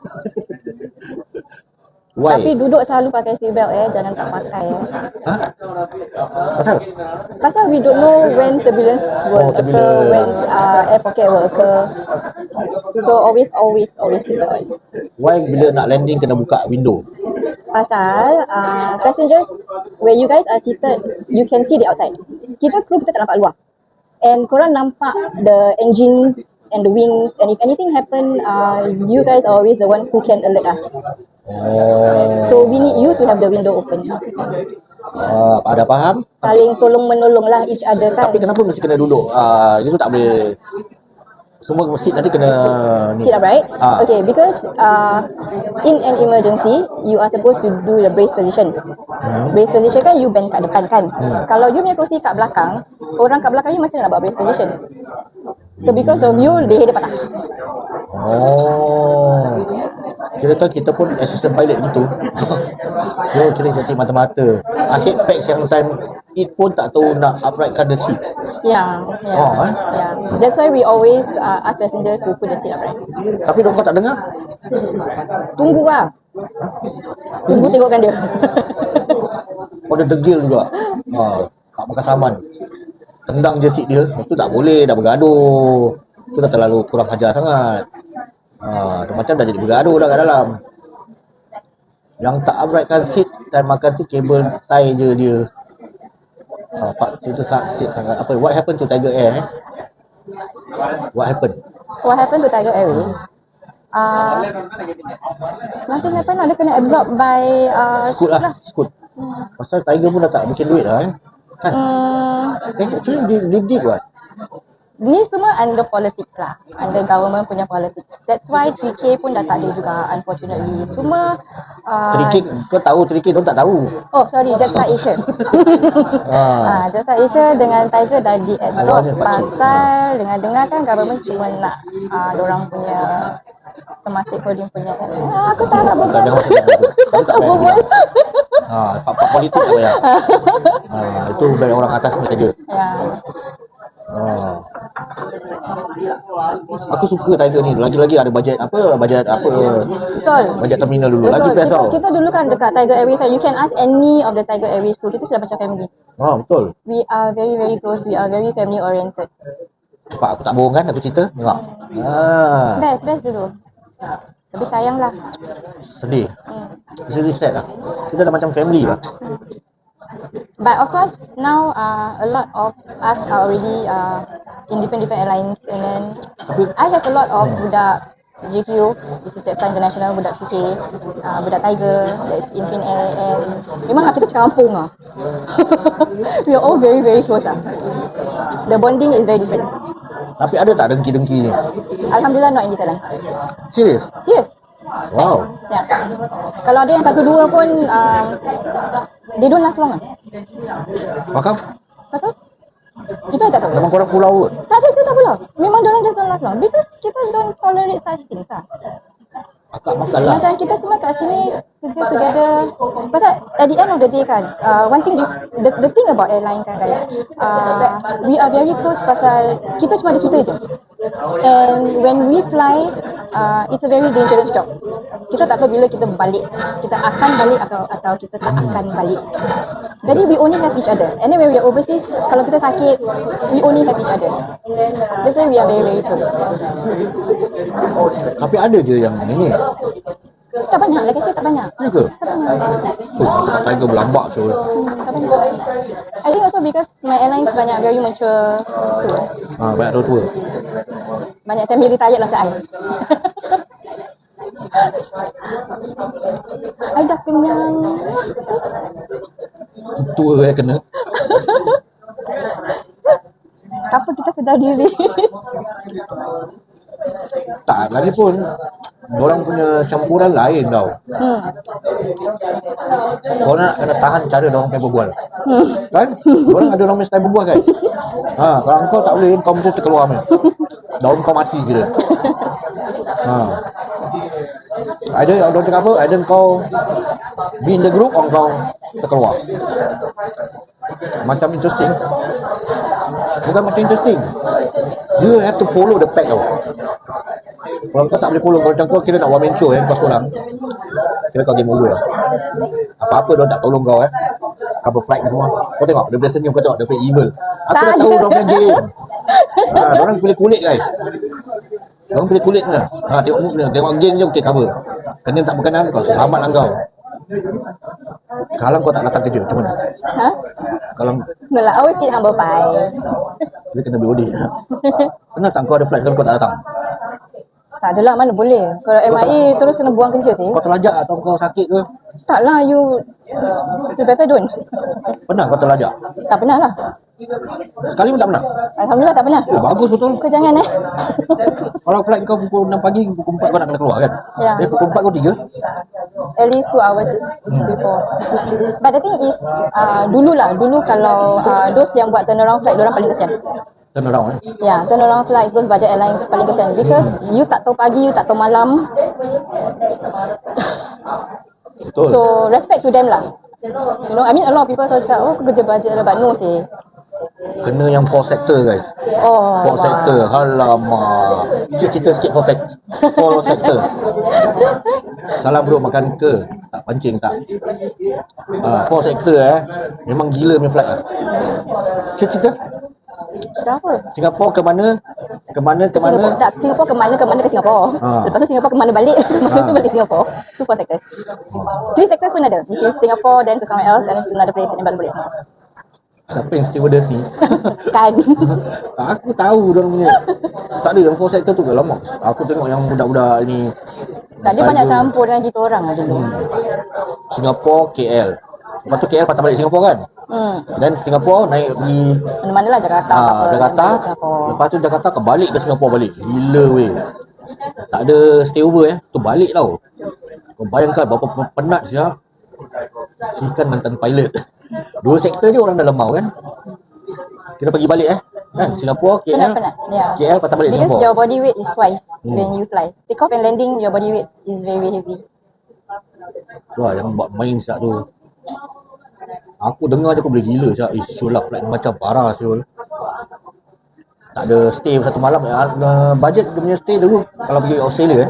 Why? Tapi duduk selalu pakai seatbelt jangan tak pakai Ha? Pasal? Pasal we don't know when turbulence will occur, turbulence. when air pocket will occur. So always seatbelt. Why bila nak landing kena buka window? Pasal passengers, where you guys are seated, you can see the outside. Kita crew kita tak nampak luar. And korang nampak the engines and the wings, and if anything happen, you guys are always the one who can alert us. Oh. So we need you to have the window open. Ada faham? Saling tolong menolong lah each other kan. Tapi kenapa mesti kena duduk? Itu tak boleh. Semua seat nanti kena ni. Sit upright. Okay, because in an emergency, you are supposed to do the brace position. Brace position kan you bend kat depan kan. Kalau you punya kerusi kat belakang, orang kat belakang you macam mana nak buat brace position? So because of you, dia patah. Oh. Kira kan kita pun assistant pilot gitu. Yo, kira cantik mata-mata. Akhir pack yang time it pun tak tahu nak uprightkan the seat. Yeah. Yeah. That's why we always ask passengers to put the seat upright. Tapi kau tak dengar? Tunggu lah. Tunggu tengokkan dia. Kau ada degil juga. Tak makan saman. Tendang je seat dia. Itu tak boleh, dah bergaduh. Itu dah terlalu kurang ajar sangat. Macam dah jadi bergaduh dah kat dalam. Yang tak uprightkan seat dan makan tu kabel tie je dia. Pak itu seat sangat apa? What happened to Tiger Air? What happened? What happened to Tiger Airways? Nothing happened lah. Dia kena absorb by Scoot lah. Scoot. Pasal Tiger pun dah tak bikin duit lah kan? Actually dia did what? Ni semua under politics lah. Under government punya politics. That's why 3K pun dah tak ada juga, unfortunately. Semua 3K, kau tahu 3K dia tak tahu. Oh sorry, Jetstar Asia. Jetstar Asia dengan Tiger dah di-absorb pasal dengar-dengar kan government cuma nak dorang punya temasik holding punya. Aku tak nak berbual. Aku tak berbual. Pak politik tak payah. Itu biar orang atas ni kerja. Ya. Aku suka Tiger ni. Lagi-lagi ada bajet apa? Betul. Bajet terminal dulu. Lagi best tau. Kita dulu kan dekat Tiger Airways, you can ask any of the Tiger Airways crew. Kita sudah macam family. Betul. We are very very close. We are very family oriented. Pak, aku tak bohong kan aku cerita? Tengok. Best dulu. Tapi sayang lah. Sedih. Sedih sad lah. Kita dah macam family lah. But of course now a lot of us are already in different airlines, and then I have a lot of budak JQ, which is Jetstar International, budak CK, budak Tiger, that's in Finnair, and memang kita sekampung lah. We are all very very close lah. The bonding is very different. Tapi ada tak dengki-dengki ni? Alhamdulillah not in this airline. Serius? Serious. Wow. Ya. Kalau ada yang 1-2 pun they don't last long lah. Makam? Tak tahu? Kita tak tahu. Memang korang pulau kot? Tak, kita tak pula. Memang diorang just don't last long. Because kita don't tolerate such things lah. Akak makan lah. Macam kita semua kat sini kerja together. Pasal at the end of the day kan, one thing, the thing about airline kan guys, we are very close pasal kita cuma ada kita je. And when we fly, it's a very dangerous job. Kita tak tahu bila kita balik. Kita akan balik atau kita tak akan balik. Jadi we only have each other. And then when we are overseas, kalau kita sakit, we only have each other. That's why we are very very close. Tapi ada je yang ni. Tak banyak, like I say tak banyak. Ya ke? Tak banyak. Masuk kat Tiger berlambak so. Tak banyak. I think also because my airlines banyak very mature tour. Banyak tua. Banyak semi retired lah macam I. I dah kenyang. Tua kena. Apa kita sedang hantar diri. Tak, lagi pun orang punya campuran lain tau. Korang nak kena tahan cara orang punya berbual. Kan? Orang ada orang punya style berbual kan? Kalau kau tak boleh, kau mesti terkeluar ni. Daun kau mati kira. Ada orang cakap apa? Ada kau be in the group, orang kau terkeluar. Macam interesting. Bukan macam interesting. You have to follow the pack tau. Kalau kau tak boleh follow, kalau macam kau kira nak one man show kau seorang, kira kau game over. Apa-apa dia tak tolong kau cover flight semua. Kau tengok dia biasa senyum, kau tengok dia play evil. Aku dah tahu dia punya game. Orang kulit-kulit guys. Orang kulit-kulit ni. Tengok muka dia, tengok game je okey cover. Kena tak berkenan kau selamat lah kau. Kalau kau tak datang kerja macam mana? Kalau No lah, always eat humble pie. dia kena BOD. Pernah tak kau ada flight kalau kau tak datang? Tak adalah, mana boleh. Kalau MIA terus kena buang kerja sih. Kau terlajak atau kau sakit ke? Tak lah, you better don't. Pernah kau terlajak? Tak pernah lah. Sekali pun tak pernah? Alhamdulillah tak pernah. Bagus betul. Kau jangan Kalau flight kau pukul 6 pagi, pukul 4 kau nak kena keluar kan? Ya. Pukul 4 kau 3? At least 2 hours before. But the thing is, dulu kalau those yang buat turnaround flight, diorang paling kesian. Turnaround Ya, turnaround flight, those budget airlines paling kesian. Because you tak tahu pagi, you tak tahu malam. Betul. So, respect to them lah. You know, I mean a lot of people selalu cakap, oh kerja budget lah, but no sih. Kena yang 4 sector guys. Oh, 4 sector. Alamak. Cerita sikit 4 sector. Salam bro, makan ke? Tak pancing tak. 4 sector memang gila punya flight Cerita. Siapa? Singapura ke mana? Ke mana? Singapura ke mana ke Singapura. Lepas tu Singapura ke mana balik. Lepas tu balik Singapura. Tu 4 sectors. 3 sectors pun ada. Which is Singapore, then to somewhere else, and another place, and baru balik Singapore. Siapa yang stewardess ni? Kan. Aku tahu diorang punya. Tak ada yang 4 sector tu ke lama. Aku tengok yang budak-budak ni. Tak, dia banyak campur dengan kita orang lah dulu. Singapura, KL. Lepas tu KL patah balik Singapura kan? Dan Singapura naik pergi Mana-mana lah Jakarta. Jakarta. Lepas tu Jakarta kebalik ke Singapura balik. Gila weh. Tak ada stay over tu balik tau. Kau bayangkan berapa penat siap. Ikan mantan pilot. 2 sektor ni orang dah lemau kan. Kita pergi balik kan? Singapura, KL. Penat. Yeah. KL patah balik Because Singapura. your body weight is twice when you fly. Take off and landing, your body weight is very heavy. Wah, yang buat main siap tu. Aku dengar je aku boleh gila siap. Syul lah flight macam parah Syul. Tak ada stay 1 malam. Budget dia punya stay dulu kalau pergi Australia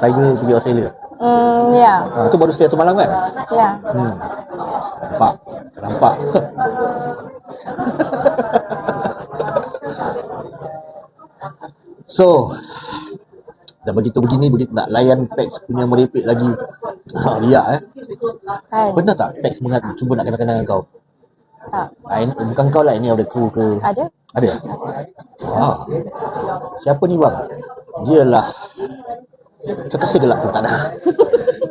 Tiger pergi Australia. Ya. Itu baru stay 1 malam kan? Ya. Nampak. So, dah begitu begini boleh nak layan Pax punya merepek lagi. Riak Kan. Pernah tak Pax cuba nak kenal-kenal kau? Tak. Bukan kau lah, ini ada kru ke? Ada. Ada? Siapa ni bang? Dia lah terkesa gelap pun tak ada.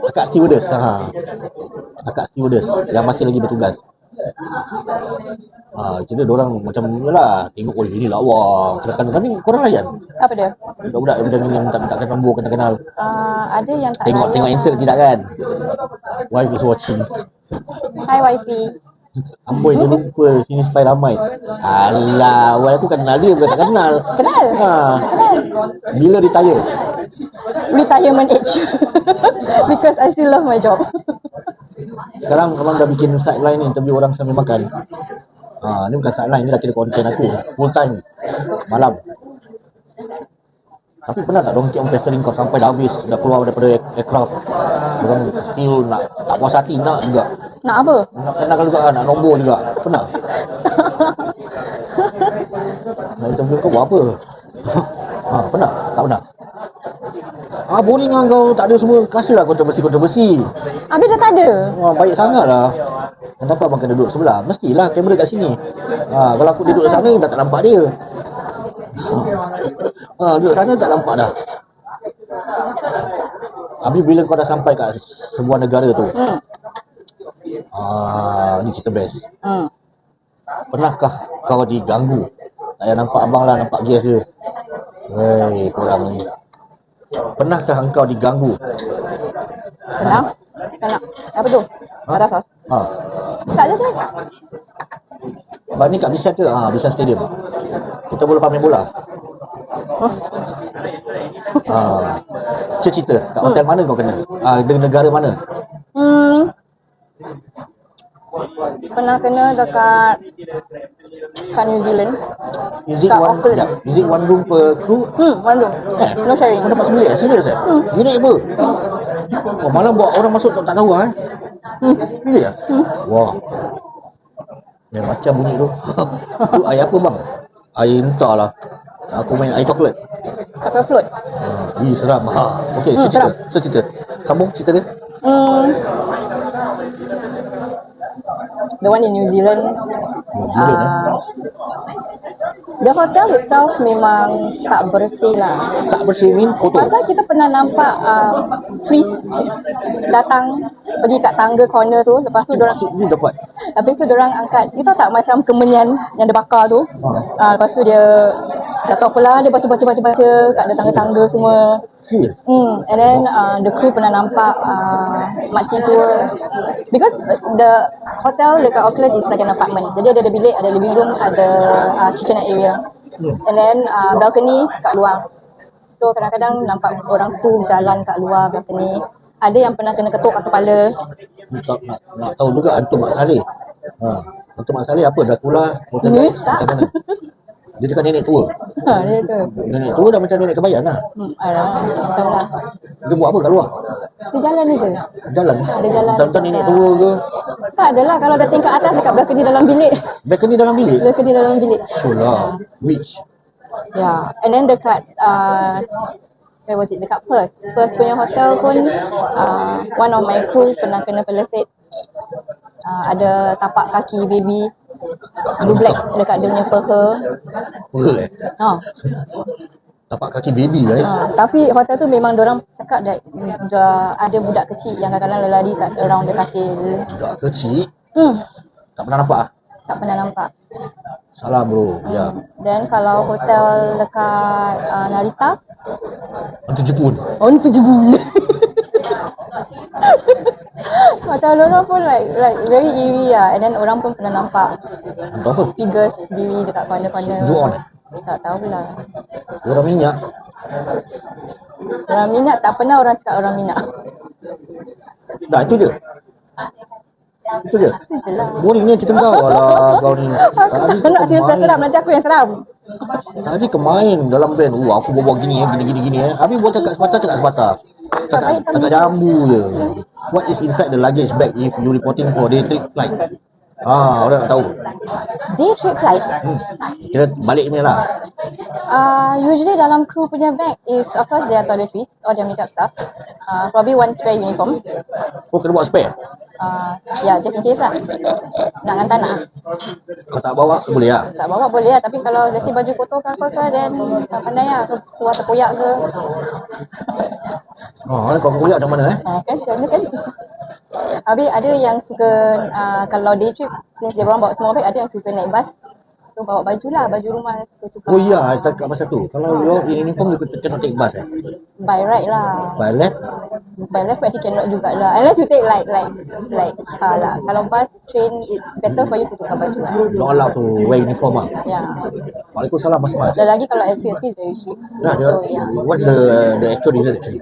Akak stewardess. Akak stewardess yang masih lagi bertugas. Jadi diorang macam lah tengok, oh ini lawa. Kadang-kadang ni korang layan. Apa dia? Budak-budak macam ni yang tak nombor kenal-kenal. Ada yang tak Tengok insert tidak kan? Wife is watching. Hi wifi. Amboi dia lupa sini spy ramai. Alah, wife aku kenal dia bukan tak kenal. Kenal? Bila retire? Retirement age. Because I still love my job. Sekarang abang dah bikin sideline ni, interview orang sambil makan. Ni bukan sideline, ni dah kira konten aku. Full time. Malam. Tapi pernah tak dorang kiam pestering kau sampai dah habis, dah keluar daripada aircraft. Dorang still nak, tak puas hati, nak juga. Nak apa? Nak kenal juga, nak nombor juga. Pernah? Nak interview kau buat apa? Pernah? Tak pernah? Boring lah kau, tak ada semua. Kasihlah kontroversi. Habis dah tak ada. Baik sangat lah. Kenapa abang kena duduk sebelah? Mestilah kamera kat sini. Kalau aku duduk sana, dah tak nampak dia. Duduk sana tak nampak dah. Habis bila kau dah sampai kat sebuah negara tu, ni cerita best. Pernahkah kau diganggu Tak payah nampak abang lah, nampak gas je. Hei, korang ni. Pernahkah engkau diganggu? Pernah? Pernah. Apa tu? Ada sos? Ha. Tak ada saya. Abang ni kat Bishan ke? Ha, Bishan Stadium. Kita boleh main bola. Ha. Cerita kat hotel mana kau kena? Dengan negara mana? Pernah kena dekat New Zealand. Is it Kat one, Auckland. is it one room per crew? One room. No sharing. Kau dapat sembilan? Serius eh? Gini apa? Oh, malah buat orang masuk tak tahu Really ya? Wah. Yang macam bunyi tu. Tu air apa bang? Air entahlah. Aku main air coklat. Kapal float. Seram. Okey, seram. cerita. Sambung cerita dia. The one in New Zealand. New Zealand The hotel itself memang tak bersih lah. Tak bersih ni kotor. Pasal kita pernah nampak priest datang pergi kat tangga corner tu, lepas tu dorang Ni dapat. angkat, kita tahu tak macam kemenyan yang dia bakar tu. Lepas tu dia tak tahu apalah, dia baca kat ada tangga-tangga semua. And then the crew pernah nampak makcik tua, because the hotel dekat Auckland is like an apartment. Jadi ada bilik, ada living room, ada kitchenette area, and then balcony kat luar. So kadang-kadang nampak orang tu jalan kat luar balcony. Ada yang pernah kena ketuk kat kepala. Nak tahu juga Antum Mak Saleh. Antum Mak Saleh apa? Dracula, Poltergeist, macam mana? Dia dekat nenek tua. Dia tu. Nenek tua dah macam nenek kebayan lah. Tahu lah. Dia buat apa kat luar? Dia jalan je. Jalan. Dia jalan. Tentang nenek tua ke? Tak adalah, kalau dah tingkat atas dekat balcony dalam bilik. Balcony dalam bilik? Balcony dalam bilik. Sulah. Witch. Yeah. And then dekat where was it? Dekat Perth. Perth punya hotel pun one of my crew pernah kena peleset. Ada tapak kaki baby blue black dekat dia punya peha. Tapak kaki baby guys. Tapi hotel tu memang dorang cakap dah ada budak kecil yang kadang-kadang lari kat around the katil. Budak kecil? Tak pernah nampak ah? Tak pernah nampak. Salah bro. Ya. Then kalau hotel dekat Narita, Hantu Jepun. Hantu Jepun. Hotel dorang pun like very eerie lah. And then orang pun pernah nampak Hantu apa? figures diri dekat corner-corner. Ju-on? Tak tahulah. Orang minyak. Orang minat, tak pernah orang cakap orang minat. Dah itu je. Itu je. Itu je lah. Boring ni cerita kau. Alah kau ni. Tadi Nak cerita seram, nanti aku yang seram. Tadi kemain dalam band. Aku buat gini gini. Habis buat cakap sepatah. Cakap jambu je. What is inside the luggage bag if you reporting for day trip flight? Orang nak tahu. Day trip flight? Kira balik ni lah. Usually dalam crew punya bag is of course their toiletries or their makeup stuff. Probably one spare uniform. Oh, kena buat spare? Ya, just in case lah. Nak hantar nak. Kau tak bawa, boleh lah. Tak bawa boleh lah, tapi kalau let's say baju kotor ke apa ke, then tak pandai lah. Keluar terkoyak ke. Kau kuliah dari mana Kan, kan. Habis ada yang suka, kalau day trip, since dia orang bawa semua bag, ada yang suka naik bus. So bawa baju lah, baju rumah suka-suka. Oh ya, saya cakap pasal tu. Kalau you in uniform, you cannot take bus By right lah. By left? By left actually cannot jugalah. Unless you take like car lah. Kalau bus, train, it's better for you to tukar baju lah. Not allowed to wear uniform lah. Yeah. Waalaikumsalam mas. Dan lagi kalau SQ is very strict. Nah, So yeah. what's the actual reason actually?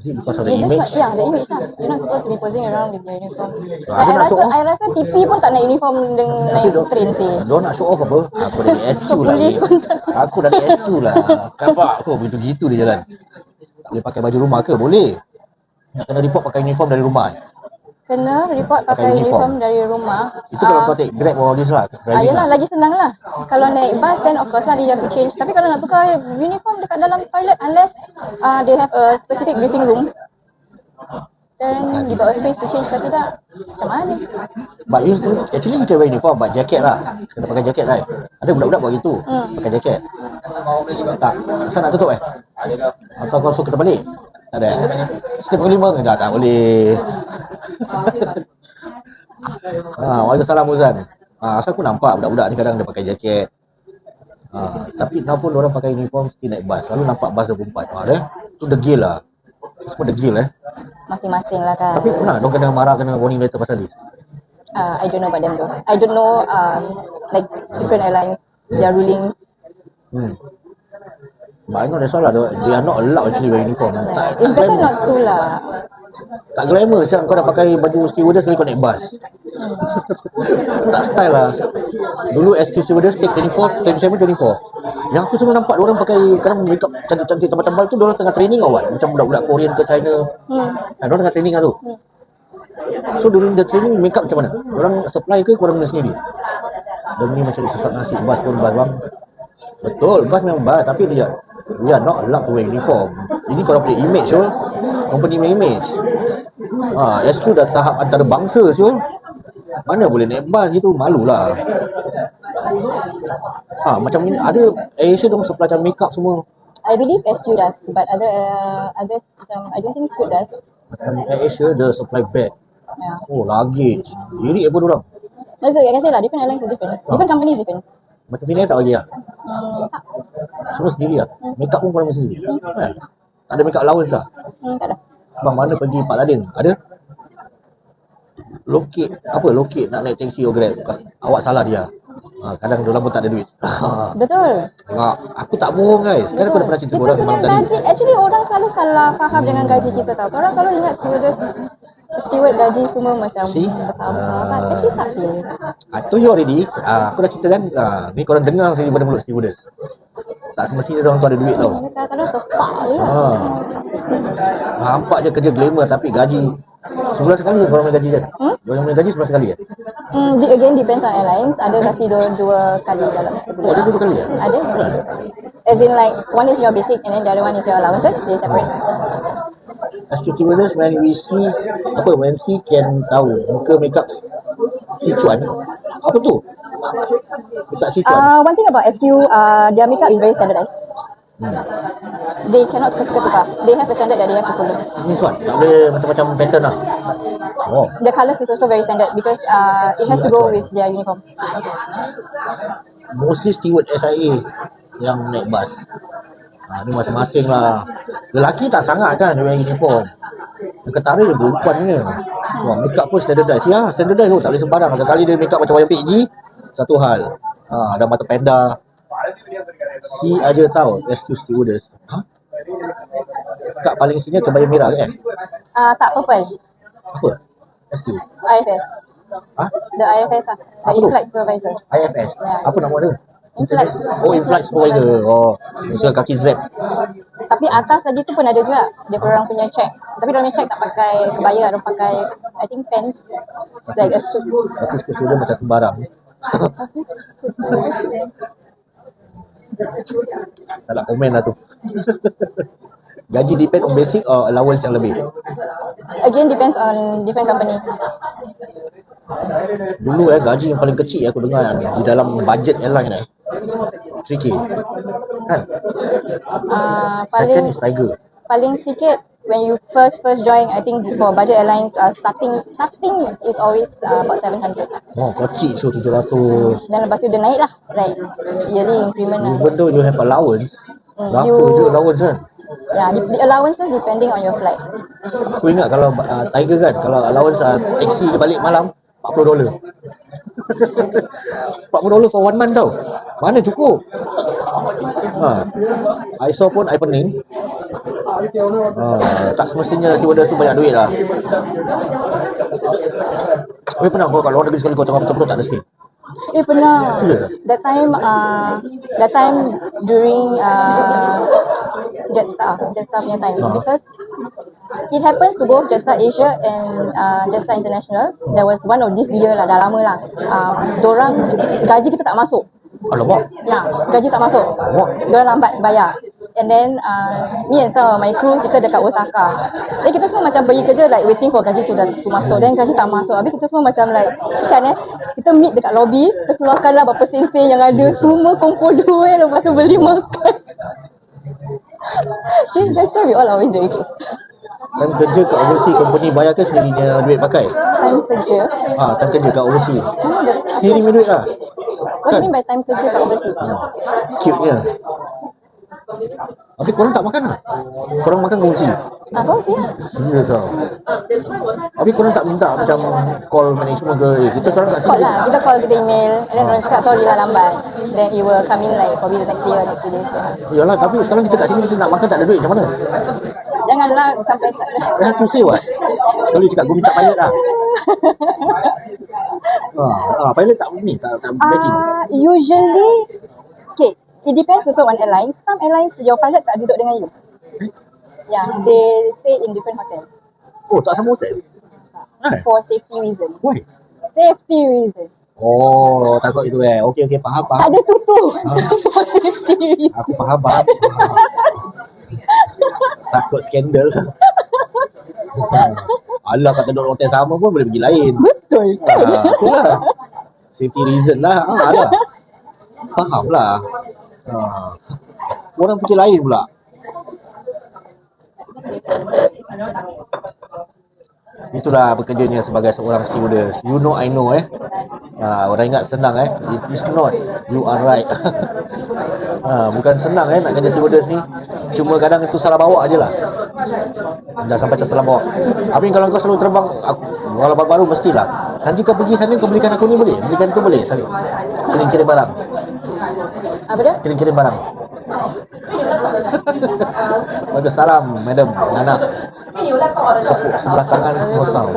Is it because of the image? Yeah, the image lah. You're not supposed to be posing around with your uniform. Dia nak show off. I rasa TP pun tak nak uniform dengan naik train sih. Dia nak show off apa? Aku dari SQ lah ni. Polis pun tak. Aku dari SQ lah. Nampak aku begitu-gitu dia jalan. Dia pakai baju rumah ke? Boleh. Nak kena report pakai uniform dari rumah. Kena report pakai uniform dari rumah. Itu kalau kau take Grab or this lah. Yelah, lagi senang lah. Kalau naik bus, then of course lah dia have to change. Tapi kalau nak tukar uniform dekat dalam toilet, unless they have a specific briefing room, then you got a space to change. Kalau tidak, macam mana? But actually you can wear uniform, but jacket lah. Kena pakai jacket right? Ada budak-budak buat gitu. Pakai jacket. Tak. Asal nak tutup Atau kau suruh kita balik? Tak ada. Setiap pukul 5 ke? Tak boleh. Waalaikumsalam Uzan. Asal aku nampak budak-budak ni kadang dia pakai jaket. Tapi now pun orang pakai uniform still naik bas. Lalu nampak bas 24. Tu degil lah. Semua degil Masing-masing lah kan. Tapi pernah dong kena marah, kena warning letter pasal ni. I don't know about them though. I don't know like different airlines, their ruling. But I know that's all lah. They are not allowed actually wear uniform. Tak It's better not to lah. tak glamour siap kau dah pakai baju stewardess sekali kau naik bas. Tak style lah. Dulu SQ stewardess take 24, 27, 24. Yang aku selalu nampak diorang pakai kadang makeup cantik-cantik tebal-tebal tu diorang tengah training or what? Macam budak-budak Korean ke China. Diorang tengah training lah tu. So during the training makeup macam mana? Diorang supply ke korang benda sendiri? Demi macam susah nasi bas pun bas bang. Betul, bas memang bas tapi dia we are not allowed to wear uniform. Ini korang punya image so company punya image. SQ dah tahap antarabangsa so mana boleh naik bas gitu, malulah. Macam ni ada Asia dong supply macam makeup semua. I believe SQ does, but other I don't think Scoot does. Macam Asia dia supply bag. Yeah. Oh, luggage. Diri apa diorang? That's like I say lah, different airlines is different. Different company is different. Macam Finnair tak bagi lah? Tak. Semua sendiri lah? Makeup pun korang sendiri? Tak ada makeup allowance lah? Tak ada. Bang mana pergi Pak Ladin? Ada? Lokit nak naik taxi or Grab. Awak salah dia. Kadang diorang pun tak ada duit. Betul. Tengok, aku tak bohong guys. Kan aku dah pernah cerita korang semalam tadi. Gaji, actually orang selalu salah faham dengan gaji kita tau. Orang selalu ingat steward gaji semua macam besar-besar kan. Actually tak sih. I told you already. Aku dah cerita kan. Ni korang dengar sendiri pada mulut stewardess. Tak semestinya orang tu ada duit tau. Kadang-kadang sesak je lah. Nampak je kerja glamour tapi gaji sebulan sekali je korang punya gaji kan? Korang punya gaji sebulan sekali ya? Again depends on airlines. Ada kasih dua kali dalam sebulan. Ada 2 kali ya? Ada. As in like one is your basic and then the other one is your allowances. They separate. As stewardess when we see when see can tahu muka makeup Sichuan. Apa tu? Makeup Sichuan. One thing about SQ, their makeup is very standardized. They cannot suka-suka tukar. They have a standard that they have to follow. Ni Suan, tak boleh macam-macam pattern lah. Oh, The colours is also very standard because it has to go with their uniform. mostly steward SIA yang naik bas. Ni masing-masing lah. Lelaki tak sangat kan dia wear uniform. Yang ketara dia perempuan ni. Wah, makeup pun standardized. Ya, standardized tu. Tak boleh sembarang. Kali dia makeup macam wayang PG, satu hal. Ada mata panda. Si aja tahu SQ stewardess. Kak paling sini kebaya merah kan? Tak, purple. Apa? SQ. IFS. The IFS lah. The Apa tu? in-flight supervisor. IFS. Apa nama dia? In-flight. Oh, in-flight supervisor. Oh, misal kaki Z. Tapi atas lagi tu pun ada juga. Dia orang punya check. Tapi dia punya check tak pakai kebaya. Dia pakai, I think pants. Like a suit. Tapi stewardess macam sembarang. Tak nak komen lah tu. Gaji depend on basic or allowance yang lebih? Again depends on different company. Dulu gaji yang paling kecil aku dengar di dalam budget airline 3K kan? Second is Tiger. Paling sikit when you first join, I think for budget airlines, starting is always about 700. Oh, kecil so 700. Dan lepas tu dia naik lah, like yearly increment lah. Even though you have allowance, berapa you- je allowance kan? Yeah, the allowances depending on your flight. Aku ingat kalau Tiger kan, kalau allowance taxi dia balik malam $40. $40 for 1 month tau. Mana cukup? I saw pun I pening. Tak semestinya stewardess tu banyak duit lah. Tapi pernah kau kat luar negeri sekali kau tengok betul-betul tak ada SIM? Pernah. Serius? That time during Jetstar punya time, because it happens to both Jetstar Asia and Jetstar International. There was one of this year lah, dah lama lah. Dorang gaji kita tak masuk. Alamak. Ya, gaji tak masuk. Dorang lambat bayar. And then me and some of my crew, kita dekat Osaka. Then kita semua macam pergi kerja like waiting for gaji tu masuk. Then gaji tak masuk. Habis kita semua macam like kesian kita meet dekat lobby, kita keluarkanlah berapa sen-sen yang ada, semua kumpul duit lepas tu beli makan. That's why we all always very close. Time kerja kat overseas company bayar ke sendirinya duit pakai? Time kerja. Time kerja kat overseas sendiri punya duit lah. What do you mean by time kerja kat overseas? Cute-nya. Tapi korang tak makan lah. Korang makan kongsi. Kongsi lah. Serius lah. Tapi korang tak minta macam call management ke, kita sekarang kat Call sini. lah. Kita call, kita email. And then orang cakap sorry lah lambat. Then it will come in like probably the next day or next 2 days. Yalah, tapi sekarang kita kat sini kita nak makan tak ada duit macam mana? Janganlah sampai tak ada. I have to say what? Sekali cakap aku minta pilot lah. Pilot tak ni, tak backing. Usually, okay, it depends also on airlines. Some airlines, your pilot tak duduk dengan you. Yeah, they stay in different hotels. Oh, tak sama hotel? For safety reason. Why? Safety reason. Oh, takut itu Okey, faham. Tak ada tutu. For safety reason. Aku faham. Takut skandal. Alah, kata duduk hotel sama pun boleh pergi lain. Betul kan? Itulah. Safety reason lah. Alah. Faham lah. Orang fikir lain pula. Itulah bekerjanya sebagai seorang stewardess. You know, I know orang ingat senang It is not. You are right. Bukan senang nak kerja stewardess ni. Cuma kadang itu salah bawa aje lah. Dah sampai tersalah bawa. Habis kalau kau selalu terbang, kalau baru mestilah. Nanti kau pergi sana, kau belikan aku ni boleh? Belikan tu boleh? Kirim barang. Apa dia? Kirim barang. Bagus, salam madam Nana. Tepuk sebelah tangan kosong.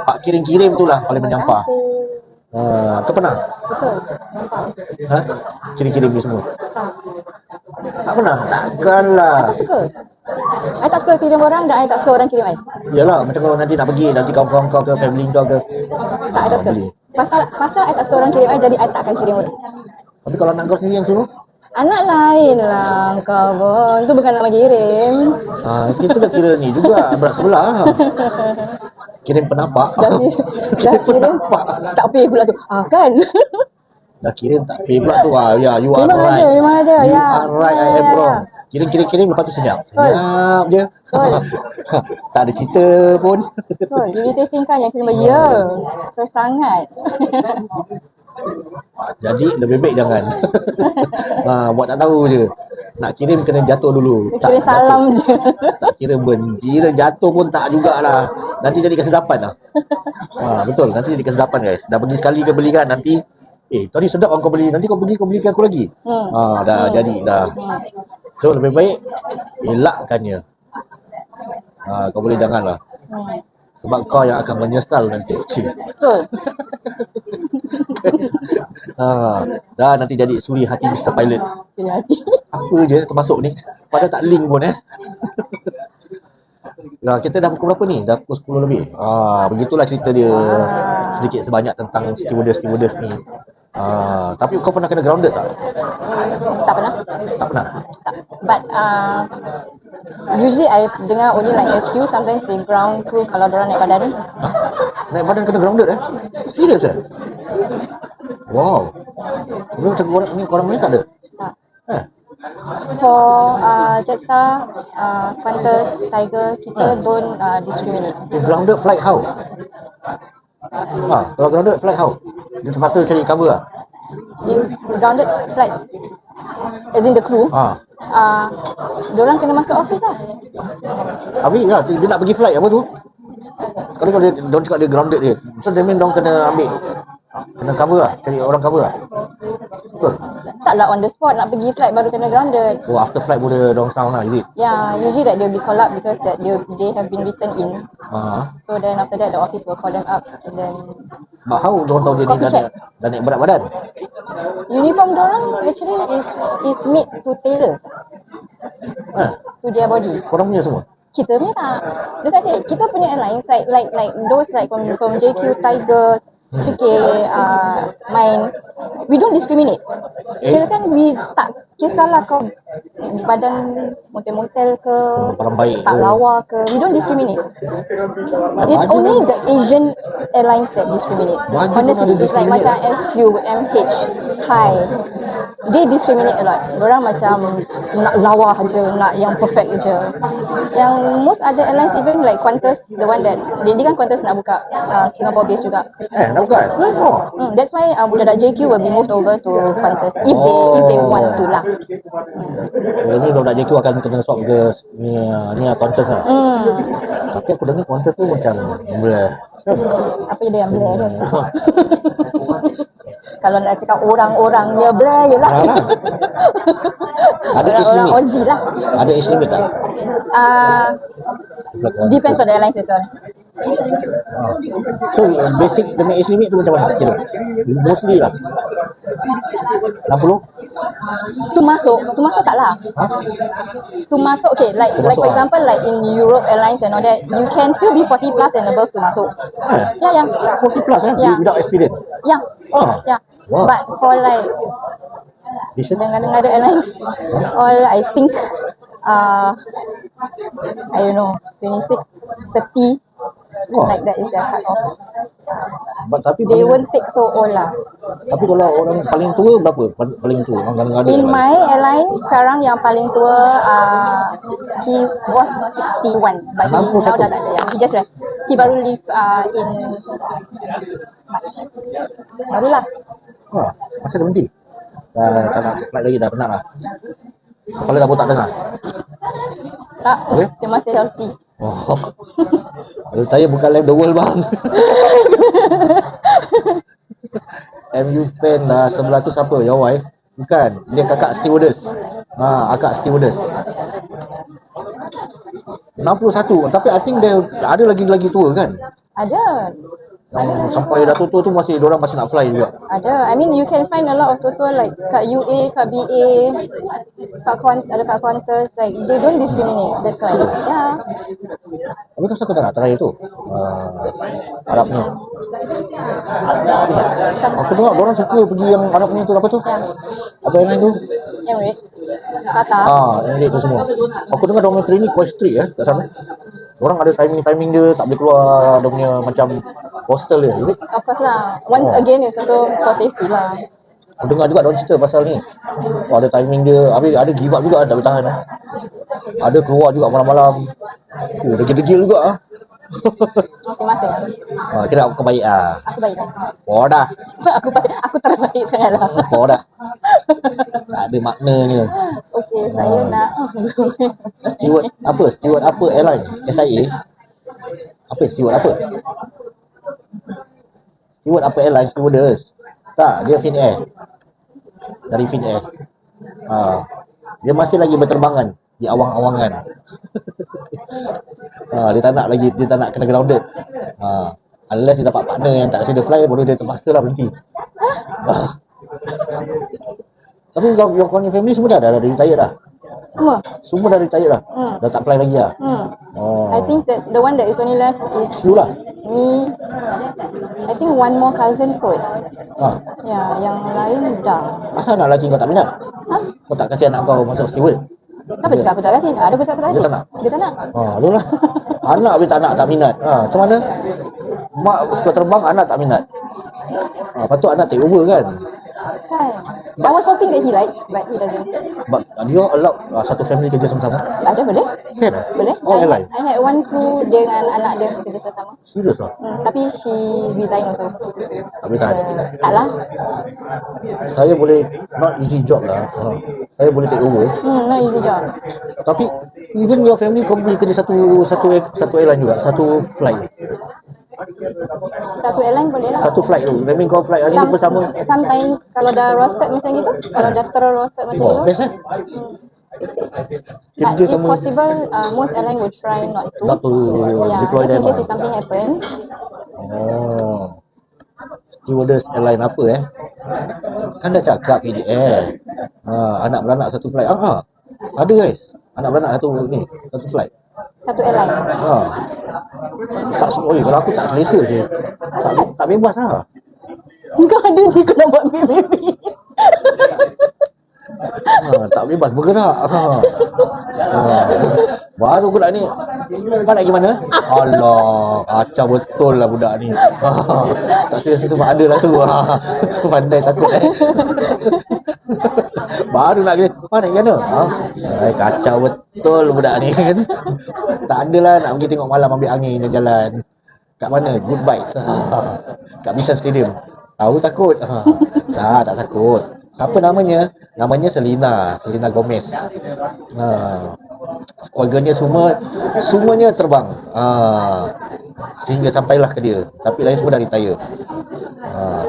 Pak kirim tu lah paling menyampah. Kau pernah? Betul. Kirim ni semua? Tak pernah? Takkanlah. Tak suka. I tak suka kirim orang dan I tak suka orang kirim I. Yalah, macam kalau nanti nak pergi, nanti kawan-kawan kau ke, family kau ke. Tak, I tak suka. Pasal I tak suka orang kirim I, jadi I tak akan kirim orang. Tapi kalau anak kau sendiri yang suruh? Anak lain lah kau pun. Itu bukan nama kirim. Kita dah kira ni juga, berat sebelah. Kirim penapak. Dah kirim. Tak pay pula tu. Kan? Dah kirim tak pay pula tu. Ya, you are right. Memang ada. You are right, I am wrong. Kirim, lepas tu senyap. Senyap je. Tak ada cerita pun. Irritating kan yang kirim ya. Tersangat. Jadi lebih baik jangan. Buat tak tahu je. Nak kirim kena jatuh dulu. Kirim salam je. Tak kira kira jatuh pun tak jugalah. Nanti jadi kesedapan lah. Betul, nanti jadi kesedapan guys. Dah pergi sekali ke beli kan, nanti tadi sedap kau beli, nanti kau pergi kau belikan aku lagi. Dah jadi dah. So lebih baik elakkannya. Kau boleh janganlah. Sebab kau yang akan menyesal nanti. Betul. Dah nanti jadi suri hati Mr. Pilot. Apa je termasuk ni. Padahal tak link pun kita dah pukul berapa ni? Dah pukul 10 lebih. Begitulah cerita dia. Sedikit sebanyak tentang stewardess ni. Tapi kau pernah kena grounded tak? Tak pernah. Tak pernah. But usually I dengar only like SQ, sometimes they ground crew kalau diorang naik badan. Naik badan kena grounded Serius Wow. Ini macam korang ni tak ada? For Jetstar, Qantas, Tiger, kita don't discriminate. Grounded flight how? Kalau grounded flight how? Dia terpaksa cari cover lah? If grounded flight, as in the crew, diorang kena masuk office lah. Habis dia nak pergi flight apa tu? Sekali kalau dia cakap dia grounded dia, so dia mean diorang kena ambil, kena cover lah, cari orang cover lah. Betul? Taklah on the spot nak pergi flight baru kena grounded. Oh, after flight boleh diorang sound lah, is it? Yeah, usually that they'll be called up because that they have been written in. So then after that the office will call them up and then. But how diorang tahu dia ni dah naik berat badan? Uniform diorang actually is made to tailor to their body. Korang punya semua? Kita punya tak. Just I say, kita punya airlines like those like from JQ, Tiger, CK, Mine, we don't discriminate. Kira kan we tak kisahlah kau badan motel-motel ke, orang baik tak lawa ke, we don't discriminate. It's only the Asian airlines that discriminate. Honestly, it's like macam SQ, MH, Thai, they discriminate a lot. Diorang macam nak lawa je, nak yang perfect je. Yang most other airlines, even like Qantas, the one that dia kan Qantas nak buka Singapore base juga. Nak kan? Oh. That's why budak-budak JQ will be moved over to Qantas if they want to lah. Ini budak JQ akan kena swap ke ni Qantas lah. Tapi aku dengar Qantas tu macam blur. Apa dia yang blur tu? Kalau nak cakap orang-orangnya blur je lah. Ada age Orang-orang limit? Aussie lah. Ada age limit tak? Depends on the airlines as well. So basic dengan age limit tu macam mana? Kira mostly lah 60? Tu masuk tak lah. Tu masuk, okay, like for example, like in Europe Airlines and all that, you can still be 40 plus and above to masuk. Yeah. 40 plus Yeah. without experience. Yeah. Yeah. Wow. But for like dengan ada airlines, all I think I don't know, 26, 30, like that is their cut off. Tapi They won't take so old lah. Tapi kalau orang paling tua berapa? Paling tua orang ada. In my airline sekarang yang paling tua he was 61 but he now dah tak ada. He just left. He baru leave in March. Barulah. Masa dah berhenti. Tak nak flight lagi, dah penat lah. Kepala dah botak dengar. Tak, Okay. dia masih healthy. Saya bukan live the world bang. MU fan sebelah tu siapa? Your wife? Bukan, dia kakak stewardess. Akak stewardess. 61, tapi I think dia ada lagi tua kan? Ada. Yang sampai dah tua tu diorang masih nak fly juga. Ada. I mean you can find a lot of tua like kat UA, kat BA, ada kat Qantas, like they don't discriminate. That's why. Yeah. Tapi kenapa tak nak try tu? Arab ni. Aku dengar diorang suka pergi yang Arab ni tu, apa tu? Apa yang lain tu? Emirates, Qatar. Emirates tu semua. Aku dengar diorang punya training quite strict kat sana. Diorang ada timing dia, tak boleh keluar dia punya macam hostel dia. Is it? Of course lah. Once again it's also for safety lah. Aku dengar juga diorang cerita pasal ni. Ada timing dia, habis ada give up juga, tak boleh tahan. Ada keluar juga malam-malam. Degil-degil juga. Masing-masing. Kira aku baik Aku baik lah. dah. Aku baik. Aku terbaik sangat lah. dah. Tak ada maknanya. Okay, saya nak. Steward apa airline? SIA? Apa steward apa? Steward apa airline? Stewardess. Tak, dia Finnair. Dari Finnair. Dia masih lagi berterbangan di awang-awangan. Dia tak nak kena grounded. Unless dia dapat partner yang tak rasa dia fly, baru dia terpaksa lah berhenti. Tapi your family semua dah retire dah? Semua dah retire dah? Dah tak fly lagi lah? I think that the one that is only left is You lah? me. I think one more cousin kot. Ya, yang lain dah. Asal anak lelaki kau tak minat? Kau tak kasih anak kau masuk steward? Siapa cakap aku tak kasih? Ada pun cakap aku tak kasih. Dia tak nak? Dia tak nak. Lu lah. Anak habis tak nak, tak minat. Macam mana? Mak suka terbang, anak tak minat. Patut anak take over kan? Kan? I was hoping that he likes, but he doesn't. But dia allow satu family kerja sama-sama? Ada boleh? Kan? Boleh? Oh, airline? I had one crew dengan anak dia kerja sama. Serius lah? Tapi she resign also. Tak boleh tahan? Tak lah. Saya boleh, not easy job lah. Saya boleh take over. No easy job. Tapi even your family kau boleh kerja satu airline juga, satu flight. Satu airline boleh lah. Satu flight tu. That mean kau flight hari ni bersama. Sometimes kalau dah rostered macam gitu, kalau dah rostered macam gitu, Best but if possible, most airline will try not to. Deploy just in them case if something happen. Stewardess airline apa Kan dah cakap PDL. Anak beranak satu flight. Ada guys. Anak beranak satu flight. Satu airline. Tak kalau aku tak selesa je. Tak bebas lah. Kau ada je kau nak buat baby. Tak bebas bergerak. Baru budak ni. Kau nak pergi mana? Allah, kacau betul lah budak ni. Tak selesa sebab ada lah tu. Pandai takut Baru nak pergi. Kau nak pergi mana? Kacau betul budak ni kan. Tak adalah nak pergi tengok malam ambil angin dan jalan. Kat mana? Good Bites. Kat Bishan Stadium. Tahu takut? Tak takut. Siapa namanya? Namanya Selena Gomez. Keluarganya semuanya terbang. Sehingga sampailah ke dia. Tapi lain semua dah retire.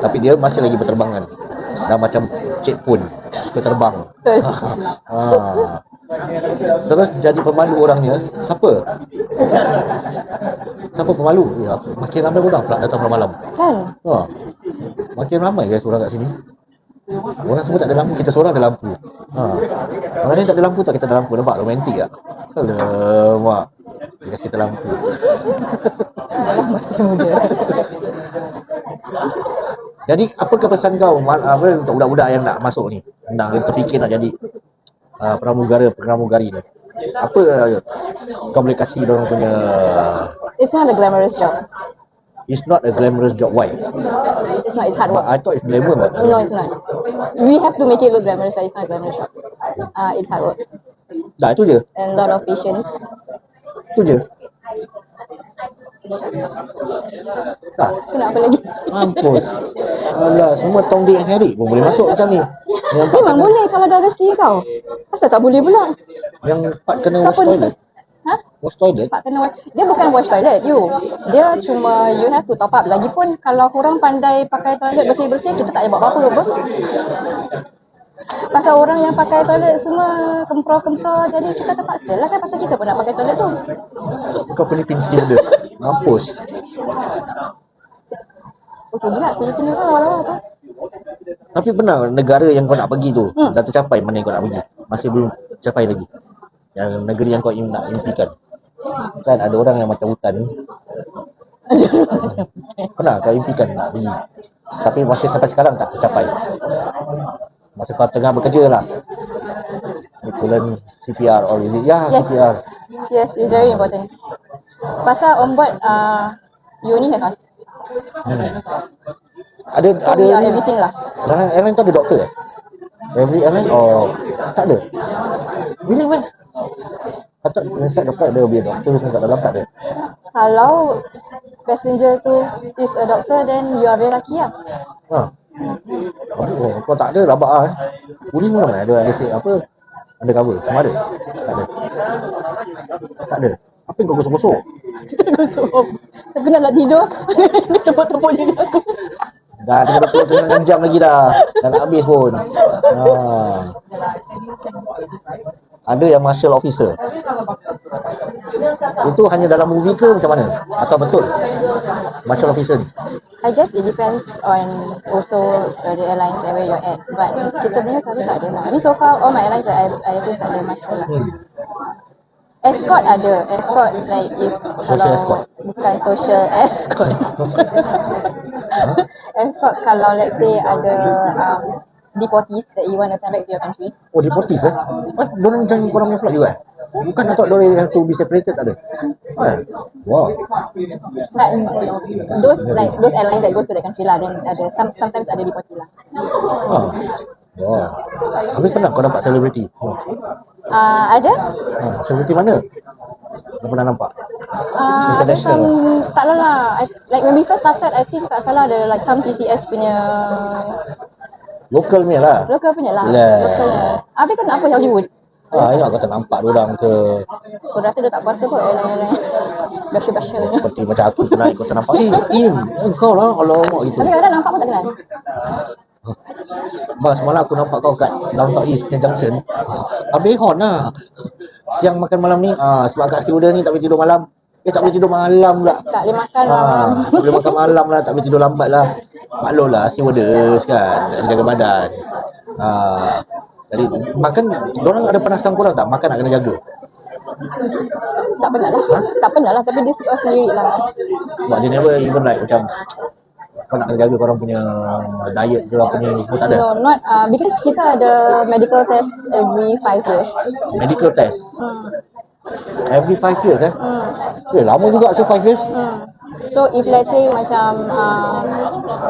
Tapi dia masih lagi berterbangan. Dah macam Cik Pun, suka terbang. Terus jadi pemalu orangnya. Siapa pemalu? Ya, makin ramai orang pula datang malam. Kan? Makin ramai guys orang kat sini. Orang semua tak ada lampu, kita seorang ada lampu. Orang lain tak ada lampu, tak kita ada lampu. Nampak romantik tak? Alamak, dia kita lampu. Masih muda. Jadi apakah pesan kau untuk budak-budak yang nak masuk ni, nak terfikir nak jadi pramugari ni? Apa kau boleh kasih diorang punya? It's not a glamorous job. It's not a glamorous job. Why? It's not. It's hard work. I thought it's glamour. No, it's not. We have to make it look glamorous, but it's not a glamorous job. It's hard work Dah itu je. and a lot of patience. Itu je. Tak. Kenapa lagi? Mampus. Alah, semua Tom Dick and Harry pun boleh masuk macam ni. Yang part Memang boleh kalau dah rezeki kau. Asal tak boleh pula? Yang part kena wash Siapa ni? toilet. Ha? Wash toilet. Pak kena wash. Dia bukan wash toilet, dia cuma you have to top up. Lagipun kalau korang pandai pakai toilet bersih-bersih, kita tak payah buat apa-apa apa. Pasal orang yang pakai toilet semua kempror-kempror, jadi kita terpaksa lah kan pasal kita pun nak pakai toilet tu. Kau Philippine stewardess. Mampus. Okey juga, Filipina kan awal-awal apa? Tapi benar negara yang kau nak pergi tu dah tercapai mana yang kau nak pergi? Masih belum capai lagi. Yang negeri yang kau nak impikan. Kan ada orang yang macam hutan. Pernah kau impikan nak pergi. Tapi masih sampai sekarang tak tercapai. Masa kau tengah bekerja lah. You learn CPR or is it? Ya, Yes. CPR. Yes, it's very important. Pasal on board, you only have us. Ada So we are everything lah. airline tu ada doktor eh? Every airline or tak ada? Really man? I thought inside the flight there will be a doctor semua kat dalam, tak ada. Kalau passenger tu is a doctor, then you are very lucky lah. Oh, kau tak ada rabak ah. Polis mana ada apa? Ada cover, semua ada? Tak ada. Tak ada. Apa yang kau gosok-gosok? Tapi nak tidur, tepuk-tepuk diri aku. Dah tengah 26 jam lagi dah. Dah nak habis pun. Ada yang martial officer. Itu hanya dalam movie ke macam mana? Atau betul? Martial officer ni. I guess it depends on also the airlines and where you're at. But kita punya selalu tak ada lah. I mean so far all my airlines that I use tak ada martial lah. Escort ada. Escort like if Social kalau escort. bukan social escort. Escort kalau let's say ada deportees that you want to send back to your country. Oh, deportees eh? Diorang macam korang punya flight juga eh? Bukan I thought diorang have to be separated, tak ada? Wow. But those airlines that goes to the country lah, then ada sometimes ada deportee lah. Wow. Habis pernah kau nampak selebriti? Ada? Selebriti mana? Kau pernah nampak? Ada International some, tak lah. Like when we first started, I think tak salah ada like some TCS punya Lokal punya lah. local punya lah. Lah. Local lah. Habis kan apa Hollywood? Ingat kau tak nampak diorang ke? Aku rasa dia tak puasa kot airline-airline. Basha-basha. Seperti macam aku tonight kau tak nampak. Kau lah kalau mak gitu. Tapi kadang nampak pun tak kenal. Bang, semalam aku nampak kau kat Downtown East Junction. Habis hon lah. Siang makan malam ni, sebab kat stewardess ni tak boleh tidur malam. Tak boleh tidur malam pula. Tak boleh makan malam. Tak boleh makan malam lah, tak boleh tidur lambat lah. Maklum lah, stewardess kan, nak jaga badan. Jadi makan, diorang ada pernah sang korang tak? Makan nak kena jaga. Tak pernah lah. Tak pernah lah. Tapi dia suka sendiri lah. Sebab dia never even like macam kau nak kena jaga korang punya diet ke apa ni semua tak ada. No, not because kita ada medical test every 5 years. Medical test every 5 years eh? Lama juga so 5 years. So if let's say macam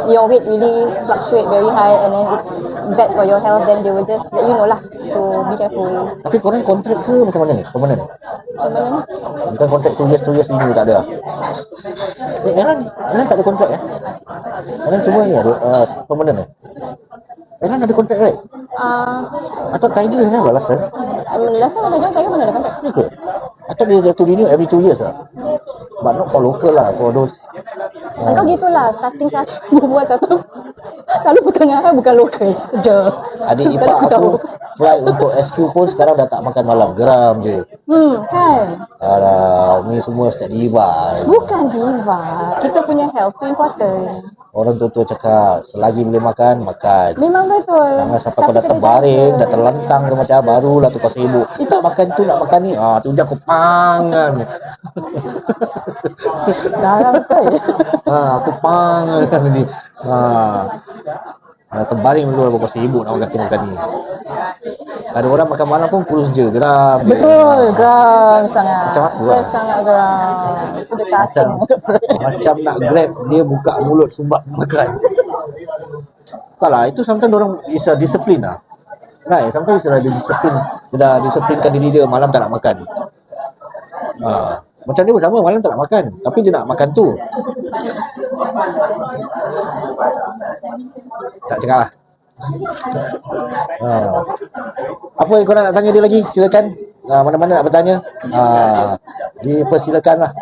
your weight really fluctuate very high and then it's bad for your health, then they will just let you know lah to be careful. Tapi korang kontrak ke macam mana ni? Permanent? Permanent? Bukan kontrak 2 years renew tak ada. Elan tak ada kontrak ya? Elan semua ni ada permanent eh? Elan ada kontrak right? Atau Tiger ni lah last time? Last time ada Tiger mana ada kontrak? Ya ke? Atau dia have to renew every 2 years lah? But not for local lah, for those Kau gitulah, starting buat satu. Kalau pertengahan bukan lokal je. adik ipar aku fly untuk SQ pun sekarang dah tak makan malam, geram je. Kan? Alah, ni semua start diva. Bukan diva. Kita punya health tu important. Orang tu cakap selagi boleh makan, makan. Memang betul. Jangan sampai kau Tapi dah kena terbaring, jaga. dah terlentang ke macam barulah tu kau sibuk. Itu makan tu nak makan ni. Tu je aku pangan. Darah betul. Aku pangan ni. Terbaring dulu kau sibuk nak makan ni. Ada orang makan malam pun kurus je, geram. Betul, geram sangat. Macam aku Saya lah. sangat geram. Udah cacing. Macam nak grab, dia buka mulut sumbat makan. Tak lah, itu sometimes orang is a discipline lah. Right, sometimes dia dah disiplinkan diri dia, malam tak nak makan. Macam dia bersama, malam tak nak makan, tapi dia nak makan tu. Tak cakap lah. Apa yang korang nak tanya dia lagi? Silakan. Mana-mana nak bertanya, dipersilakan lah.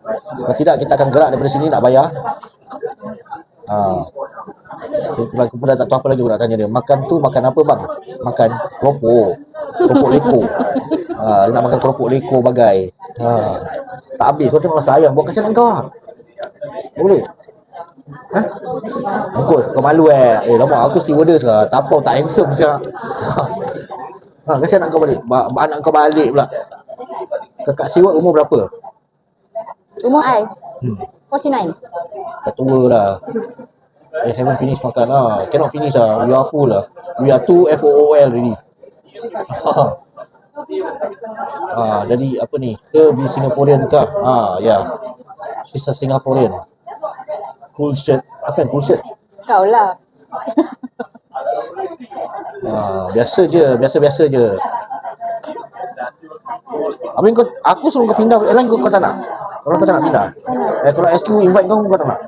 Kalau tidak, kita akan gerak daripada sini, nak bayar. Aku pun dah tak tahu apa lagi aku nak tanya dia. Makan tu makan apa bang? Makan keropok leko. Dia nak makan keropok leko bagai. Tak habis, kau tengok sayang. Buat kasihan kau lah. Boleh? Bungkus, kau malu lama aku stewardess lah. Tapau tak handsome siap. Kasihan nak kau balik. Anak kau balik pula. Kakak steward umur berapa? Umur I 49. Dah tua lah. I haven't finished makan lah. Cannot finish lah. You are full lah. We are too FOOL already. Jadi apa ni? Dia be Singaporean kah? Ya. She's a Singaporean. Cool shirt. Apa yang cool shirt? Kau lah. Biasa je. Habis aku suruh kau pindah airline kau tak nak? Kalau kau tak nak pindah? Kalau SQ invite kau tak nak?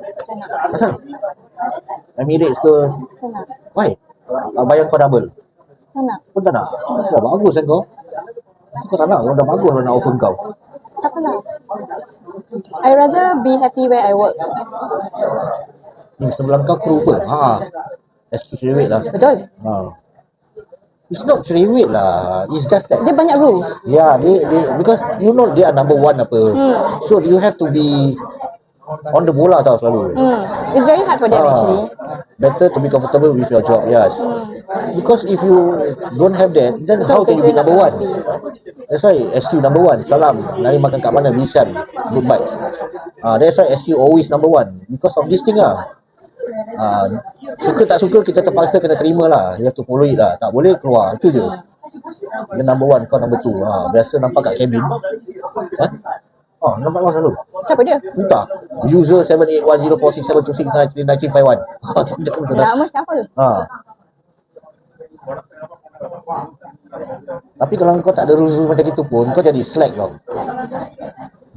Asal? Emirates ke? Why? Bayar kau double? Mana? Kau tak nak? Wah, bagus kan kau? Kau tak nak? Kau dah bagus nak offer kau. Tak apalah. I rather be happy where I work. Ni sebelah kau kru apa? SQ cerewet lah. Betul. It's not cerewet lah. It's just that Dia banyak rules. yeah, they because you know they are number one apa. So you have to be on the bola tau selalu. It's very hard for them actually. Better to be comfortable with your job, yes. Because if you don't have that, then how can you be number one? That's why SQ number one. Salam. Nari makan kat mana? Bishan. Good vibes. That's why SQ always number one. Because of this thing lah. Suka tak suka kita terpaksa kena terima lah. You have to follow it lah. Tak boleh keluar. Itu je. Dia number one, kau number two. Biasa nampak kat cabin. Nampak kau selalu. Siapa dia? Entah. User 781046726991. Nama siapa tu? Tapi kalau kau tak ada rules macam itu pun, kau jadi slack tau.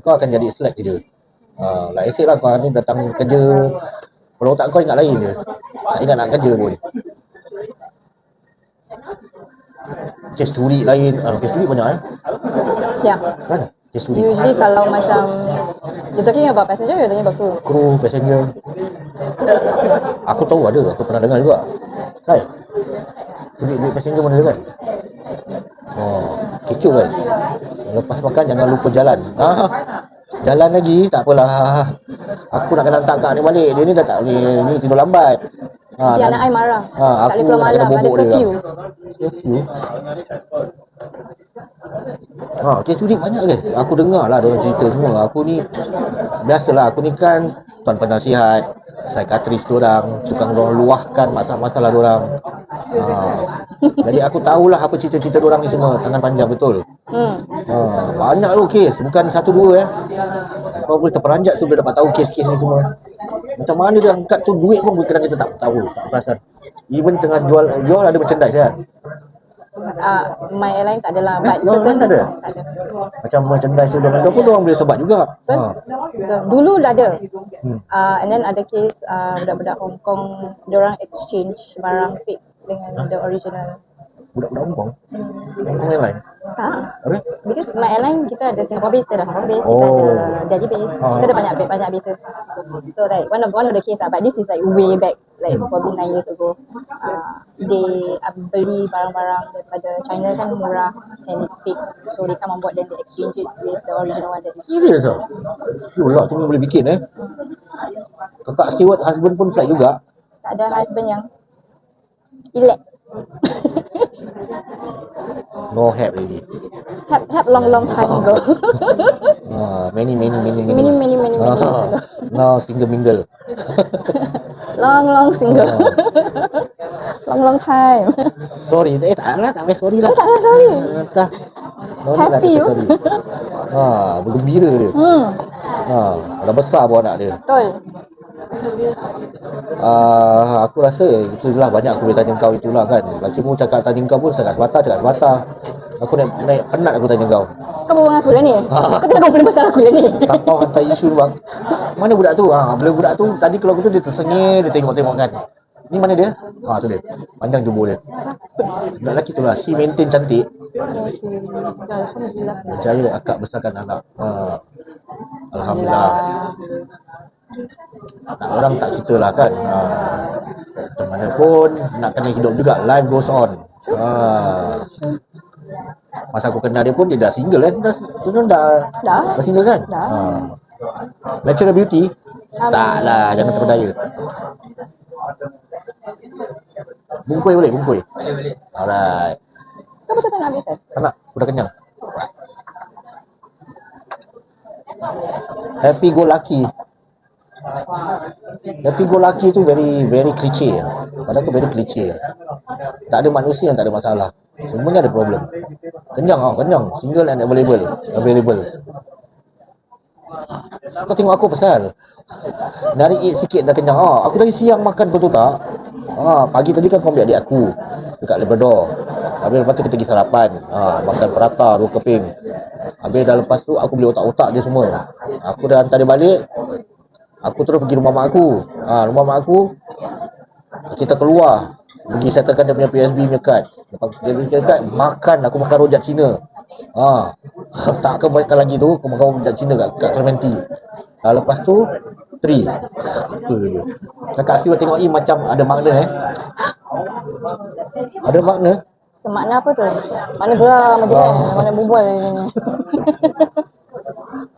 Kau akan jadi slack je. Like I said lah, kau ni datang kerja, kalau tak kau ingat lain je. Tak ingat nak kerja pun. Kes curi lain. Kes curi banyak Ya. Kan? Kes curi. Usually kalau macam you're talking about passenger, you're talking about crew. Kru, passenger. Aku tahu ada. Aku pernah dengar juga. Hai. Curi duit passenger mana kan? Kecoh guys. Lepas makan jangan lupa jalan. Jalan lagi, tak apalah. Aku nak kena hantar kak ni balik. Dia ni dah tak boleh. Ni tidur lambat. Anak I marah. Tak Aku boleh keluar nak kena malam, ada bobok dia. curfew. Curfew? Kes curi banyak guys. Aku dengar lah diorang cerita semua. Aku ni, biasalah aku ni kan tuan penasihat, psikiatris diorang, tukang diorang luahkan masalah-masalah diorang. Jadi aku tahulah apa cerita-cerita diorang ni semua. Tangan panjang betul. Banyak tu kes. Bukan satu dua kau boleh terperanjat sudah dapat tahu kes-kes ni semua. Macam mana dia angkat tu duit pun kadang kita tak tahu, tak perasan. Even tengah jual ada merchandise kan. My airline tak adalah, but Your airline tak ada? tak ada. Macam merchandise tu dengan kau pun orang boleh sebat juga. Betul. Dulu dah ada. And then ada case budak-budak Hong Kong, diorang exchange barang fake dengan the original. Budak-budak Hong Kong. Yang lain. Tak. Apa? Because my airline kita ada Singapore base, kita ada Hong Kong base, kita Oh. ada Jaji base, kita ada banyak bases. So like one of the case but this is like way back, like probably 9 years ago. They beli barang-barang daripada China kan murah and it's fake, so they come on board then they exchange it with the original one that is. Serius ah? Yolah, tu boleh bikin Kakak steward husband pun flight juga. Tak ada husband yang elect. No help really. Have long time ago. Many Many years ago. Now single mingle. Long single. long time. Sorry, tak payah sorry lah. Tak ada sorry. Tak. Happy you. Sorry. Bergembira dia. Dah besar pun anak dia. Betul. Aku rasa itulah banyak aku boleh tanya kau itulah kan. Lakimu cakap tanya kau pun cakap sepatah. Aku naik penat aku tanya kau. Kau bawa aku lah ni. Kau tengok boleh pasal aku lah ni. Kau hantar isu bang. Mana budak tu? Bila budak tu tadi kalau aku tu dia tersengih, dia tengok kan. Ni mana dia? Tu dia. Panjang jumbo dia. Budak lelaki tu lah. Si maintain cantik. Berjaya akak besarkan anak. Alhamdulillah. Orang tak cerita lah kan. Macam mana pun nak kena hidup juga. Life goes on. Masa aku kenal dia pun dia dah single kan. Dah single kan? Dah. Natural beauty? Tak lah, jangan terpedaya. Bungkui boleh? Alright. Kau betul tak nak habis kan? Tak nak, aku dah kenyang. Happy go lucky. Happy go lucky tu very cliche. Padahal tu very cliche. Tak ada manusia yang tak ada masalah. Semuanya ada problem. Kenyang. Single and available. Kau tengok aku pasal dari eat sikit dah kenyang. Aku dari siang makan betul tak? Pagi tadi kan kau ambil adik aku dekat Labrador. Habis lepas tu kita pergi sarapan. Makan prata 2 keping. Habis dah lepas tu aku beli otak-otak dia semua. Aku dah hantar dia balik. Aku terus pergi rumah mak aku. Rumah mak aku kita keluar pergi settlekan dia punya PSB punya kad. Lepas dia punya kad aku makan rojak Cina. Tak akan makan lagi tu, aku makan rojak Cina kat Clementi. Lepas tu Tri. Apa dia? Kakak Siwa tengok macam ada makna Ada makna? Makna apa tu? Mana geram macam ni? Mana berbual ni?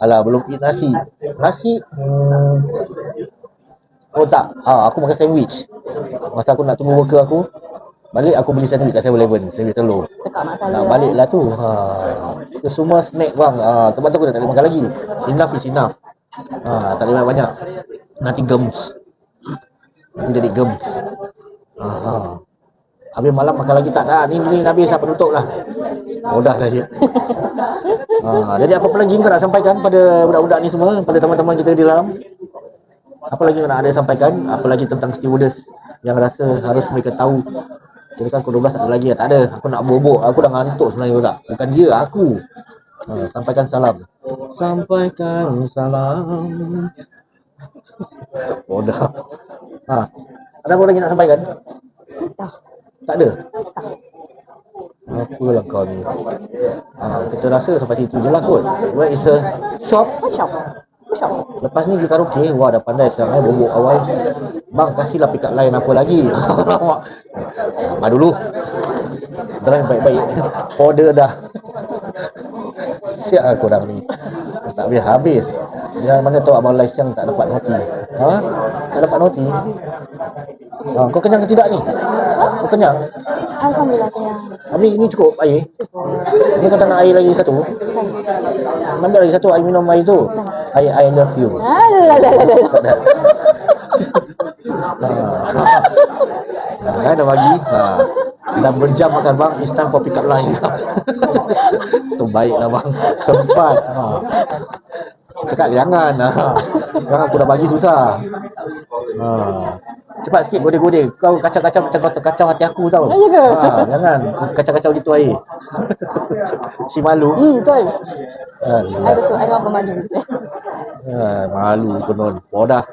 Alah, belum eat nasi. Oh tak, aku makan sandwich. Masa aku nak tunggu worker aku balik, aku beli sandwich kat 7-Eleven, sandwich telur. Cakap masalah. Nak balik lah tu. Itu semua snack bang. Tempat tu aku tak boleh makan lagi. Enough is enough. Tak boleh banyak. Nanti gems. Nanti jadi gems. Habis malam makan lagi tak? Ni habis dah penutup lah. Mudah dah je. Jadi apa lagi kau nak sampaikan pada budak-budak ni semua, pada teman-teman kita di dalam? Apa lagi nak ada sampaikan? Apa lagi tentang stewardess yang rasa harus mereka tahu? Kira kan pukul 12 tak ada lagi. Tak ada. Aku nak bobok. Aku dah ngantuk sebenarnya tak. Bukan dia, aku. Sampaikan salam. Sampaikan salam. Bodoh. Ada apa lagi nak sampaikan? Tak ada? Apalah kau ni. Kita rasa sampai situ je lah kot. Where is a shop? Lepas ni kita karaoke. Wah, dah pandai sekarang bobok awal. Bang, kasihlah pick up line apa lagi. Sabar dulu. Drive baik-baik. Order dah. Siap lah korang ni. Tak habis. Jangan mana tahu abang live siang tak dapat noti. Tak dapat noti. Kau kenyang ke tidak ni? Kau kenyang? Alhamdulillah kenyang. Habis ni cukup air? Ni kau tak nak air lagi satu? Ambil lagi satu air minum air tu. I love you. Tak ada. Dah bagi. Dah berjam makan bang. It's time for pick up line. Tu baiklah bang. Sempat. Cakap jangan. Jangan aku dah bagi susah. Cepat sikit godeh-godeh. Kau kacau-kacau macam kau terkacau hati aku tau. Ya ke? Jangan kacau-kacau gitu air. Si malu. Betul. Alah. Betul. I mampu maju. Malu konon. Bodah.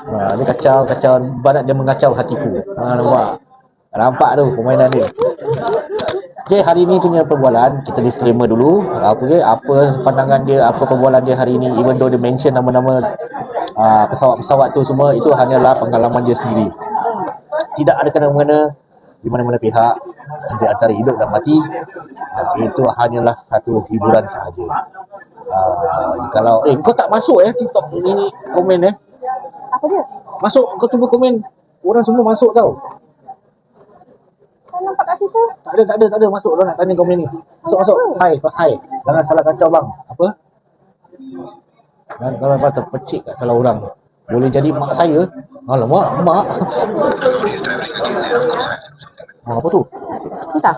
Dia kacau. Banyak dia mengacau hatiku. Nampak tu permainan dia. Okay, hari ni punya perbualan kita disclaimer dulu. Apa pandangan dia, apa perbualan dia hari ni, even though dia mention nama-nama pesawat-pesawat tu semua, itu hanyalah pengalaman dia sendiri. Tidak ada kena-mengena di mana-mana pihak di antara hidup dan mati. Itu hanyalah satu hiburan sahaja. Kalau kau tak masuk TikTok ni komen Apa dia? masuk, kau cuba komen. Orang semua masuk tau. Saya nampak kat situ. Tak ada masuk. Orang nak tanya komen ni. Masuk. Hai. Jangan salah kacau bang. Apa? Dan kalau lepas terpecik kat salah orang, boleh jadi mak saya. Alamak, mak. Apa tu? Entah.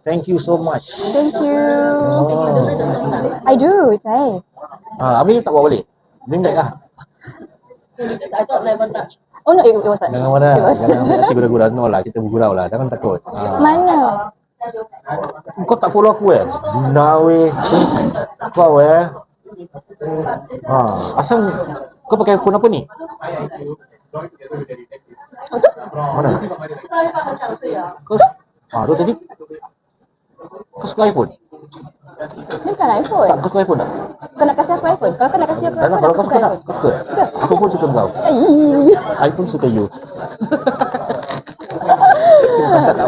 Thank you so much. Thank you. I do. It's nice. Habis tak bawa balik? Ringgit kah? I thought never touch. Oh no, it was like. Jangan marah. It was. Jangan nanti gurau-gurau. No lah, kita bergurau lah. Jangan takut. Mana? Kau tak follow aku Dina weh. Kau asal kau pakai phone apa ni? Mana? Kau tu tadi. Kau suka iPhone? Ni bukan iPhone. Tak, kau suka iPhone tak? Kau nak kasih aku iPhone? Kalau kau nak kasih aku Tak, iPhone, kalau aku kau suka suka tak? iPhone. Kau suka? Aku pun suka kau. iPhone suka you.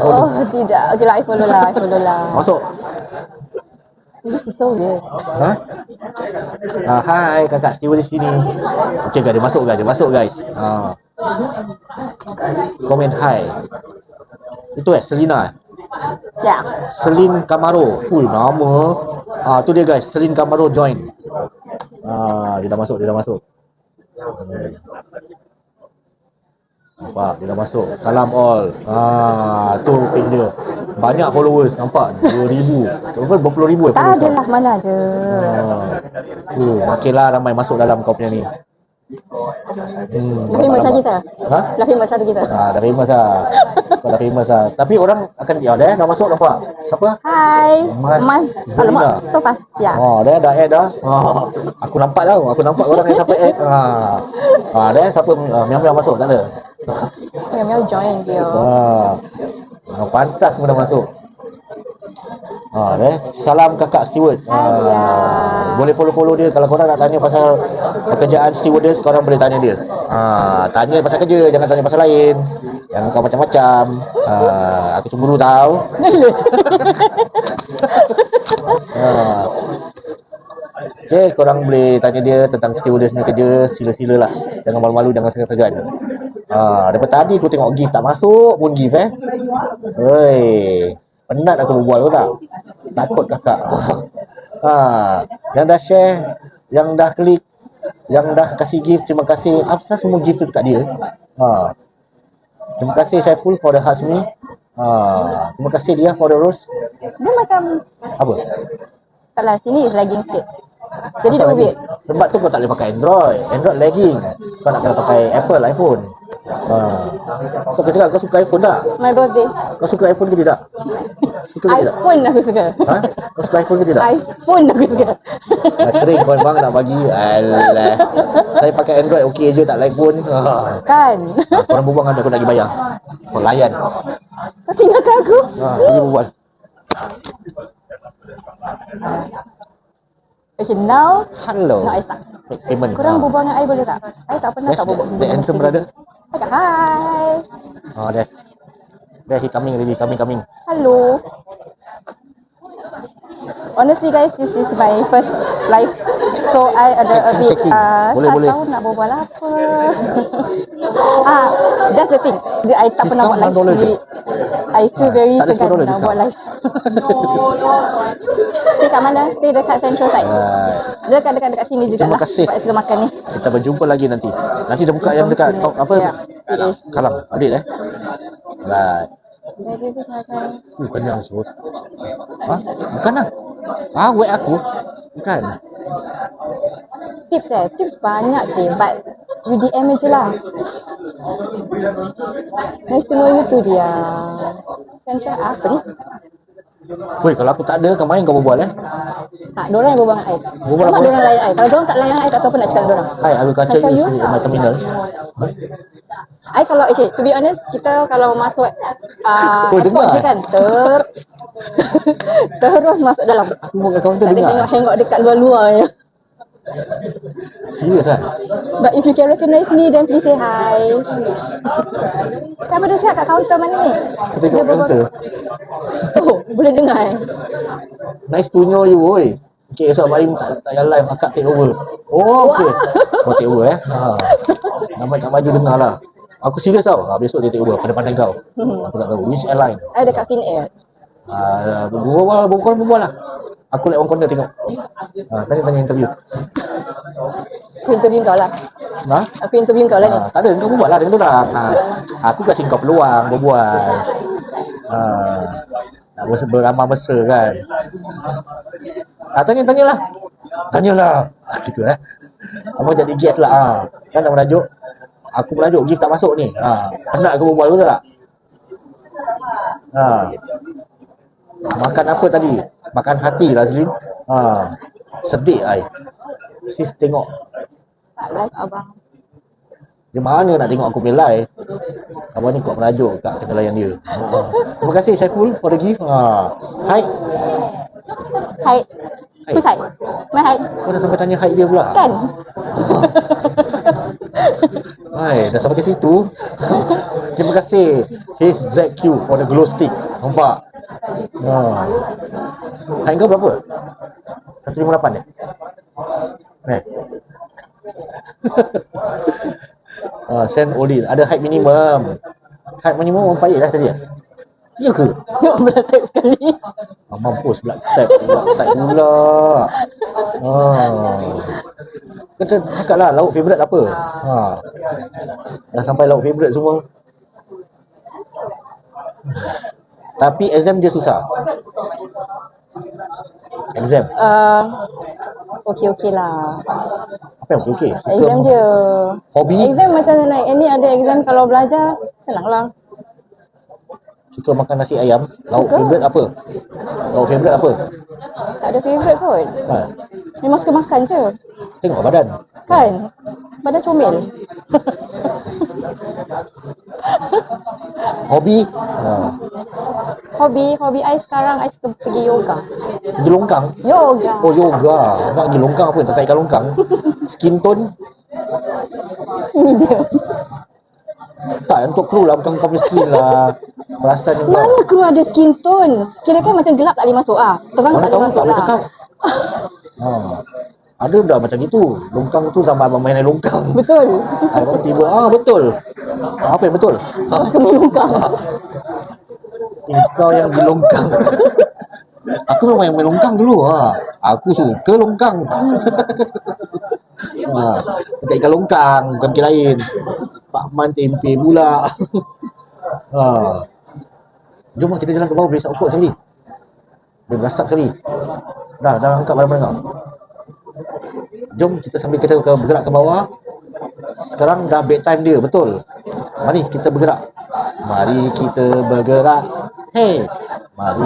Oh, tidak. Okay lah, iPhone dulu lah. Masuk. This is so weird. Hai kakak steward di sini. Okey guys, dia masuk guys. Komen hai. Itu Selina. Ya. Selin Camaro. Nama. Tu dia guys, Selin Camaro join. Dia dah masuk. Nampak, dia dah masuk. Salam all. Tu page dia. Banyak followers, nampak? 2,000. Berpuluh ribu Tak followers. ada lah, mana ada. Makinlah ramai masuk dalam kau punya ni. Dah famous lagi tak? Dah famous lagi kita. Dah famous lah. Kau dah famous lah. Tapi orang akan dah masuk nampak. Siapa? Hai. Mas Zelina. Alamak, so fast. Ya. Dia dah add dah. Aku nampak tau. Aku nampak orang yang sampai add. Dia siapa miam-miam masuk tak ada. Miao join dia. Pantas semua dah masuk. Salam kakak steward. Boleh follow dia. Kalau korang nak tanya pasal pekerjaan stewardess, korang boleh tanya dia. Tanya pasal kerja, jangan tanya pasal lain. Jangan kau macam-macam. Aku cemburu tau. Okay, korang boleh tanya dia tentang stewardess punya kerja. Sila-sila lah. Jangan malu-malu, jangan segan-segan. Daripada tadi aku tengok gift tak masuk pun gift penat aku berbual tak? Takut kakak. Yang dah share, yang dah klik, yang dah kasih gift, terima kasih. Apa semua gift tu dekat dia. Terima kasih Saiful for the hearts me. Terima kasih dia for the rose. Dia macam Apa? taklah, sini is lagging sikit. Jadi dia Asal weird. lagi? Sebab tu kau tak boleh pakai Android. Android lagging. Kau nak kena pakai Apple, iPhone. Kau cakap kau suka iPhone tak? My birthday. Kau suka iPhone ke tidak? Suka ke tidak? iPhone aku suka. Kau suka iPhone ke tidak? iPhone aku suka. Kering kau bang nak bagi. Alah. Saya pakai Android okey je, tak like pun. Kan? Korang berbual dengan aku nak pergi bayar. Kau layan. Kau tinggalkan aku? Pergi berbual. Okay, now. Hello. No, I tak. Payment. Korang berbual dengan I boleh tak? I tak pernah tak berbual. The handsome brother. Okay, hi. There. There, he coming already. Coming. Hello. Honestly guys, this is my first live. So I ada a bit Boleh. tak tahu nak berbual apa. That's the thing. I tak pernah buat live $10 sendiri. I still very tak ada segan $10 nak discount. buat live. Stay kat mana? Stay dekat Central Side. Dekat sini juga Terima lah. kasih. Sebab kita makan ni. Kita berjumpa lagi nanti. Nanti dah buka yang dekat apa? Yeah, it is. Kalang. Update Right. This is my Kenyang sebut. Bukan lah. Wek aku. Bukan. Tips banyak sih, but you DM je lah. Nice to know you tu dia. Center apa ni? Woi, kalau aku tak ada, kau main kau berbual Tak, dorang yang berbual dengan I. Berbual Sama apa? dorang layan I. Kalau dorang tak layan I, tak tahu apa nak cakap dengan dorang. Hi, I will capture you in my terminal. I kalau to be honest, kita kalau masuk Oh, airport dengar, je kan, terus masuk dalam. Aku buat kawan tu Tak ada dengar. tengok-tengok dekat luar-luar je. Serius lah. But if you can recognize me, then please say hi. Siapa dia cakap kat kaunter mana ni? Kita tengok kaunter. Oh, boleh dengar Nice to know you, oi. Okay, esok Baim tak payah live, akak take over. Oh, okay. Kau take over Nampak kat baju dengar lah. Aku serius tau. Besok dia take over, pandai-pandai kau. Aku tak tahu. Which airline? I dekat Finnair. Berbual lah. Aku like one corner tengok. Tanya interview. Aku interview kau lah. Aku interview kau lah ni. Tak ada, kau berbual lah dengan orang. Aku kasih kau peluang berbual. Nak beramah mesra kan. Tanyalah. Gitu Abang jadi guest lah. Kan nak merajuk. Aku merajuk, gift tak masuk ni. Nak aku berbual betul tak? Makan apa tadi? Makan hati lah Azlin. Sedih ai. Sis tengok. Tak live abang. Dia mana nak tengok aku punya live. Abang ni kau merajuk kat kena layan dia. Terima kasih Syaiful for the gift. Hai. Hai. Who's hi? My hi. Kau dah sampai tanya hai dia pula. Kan? Hai, dah sampai ke situ. Terima kasih His ZQ for the glow stick. Nampak? Hai kau berapa? 158 send Odin. Ada height minimum. Height minimum 15 lah tadi. Ya ke? Tengok belah type sekali. Mampus pula type pula. Kita cakap lah lauk favourite apa. Dah sampai lauk favourite semua. Tapi exam dia susah. Exam. Okey lah. Apa yang okey? Exam dia. Hobi? Exam macam naik ini ada exam kalau belajar senang lah. Suka makan nasi ayam. Lauk favourite apa? Lauk favourite apa? Tak ada favourite kot. Memang suka makan je. Tengok badan. Kan? Badan comel. Hobi? Hobi I sekarang I suka pergi yoga. Pergi longkang? Yoga. Oh yoga. Nak pergi longkang apa? Tak ikan longkang. Skin tone? Ini dia. Tak, untuk kru lah. Bukan kau punya skin lah. Perasan ni kau. Mana kru ada skin tone? Kira kan macam gelap tak boleh masuk terang Mana tak tahu boleh tak masuk boleh lah. cakap. Ada dah macam gitu. Longkang tu sama abang main longkang. Betul. Abang tiba, betul. Apa yang betul? Aku suka main longkang. Kau yang di longkang. Aku memang yang main longkang dulu. Aku suka longkang. Dekat ikan longkang, bukan ikan lain. Pak Man tempe pula. Jom lah kita jalan ke bawah, boleh sakut sekali. Dia berasak sekali. Dah angkat barang-barang kau. Jom kita sambil kita bergerak ke bawah. Sekarang dah bedtime dia, betul. Mari kita bergerak. Mari kita bergerak. Hey, mari.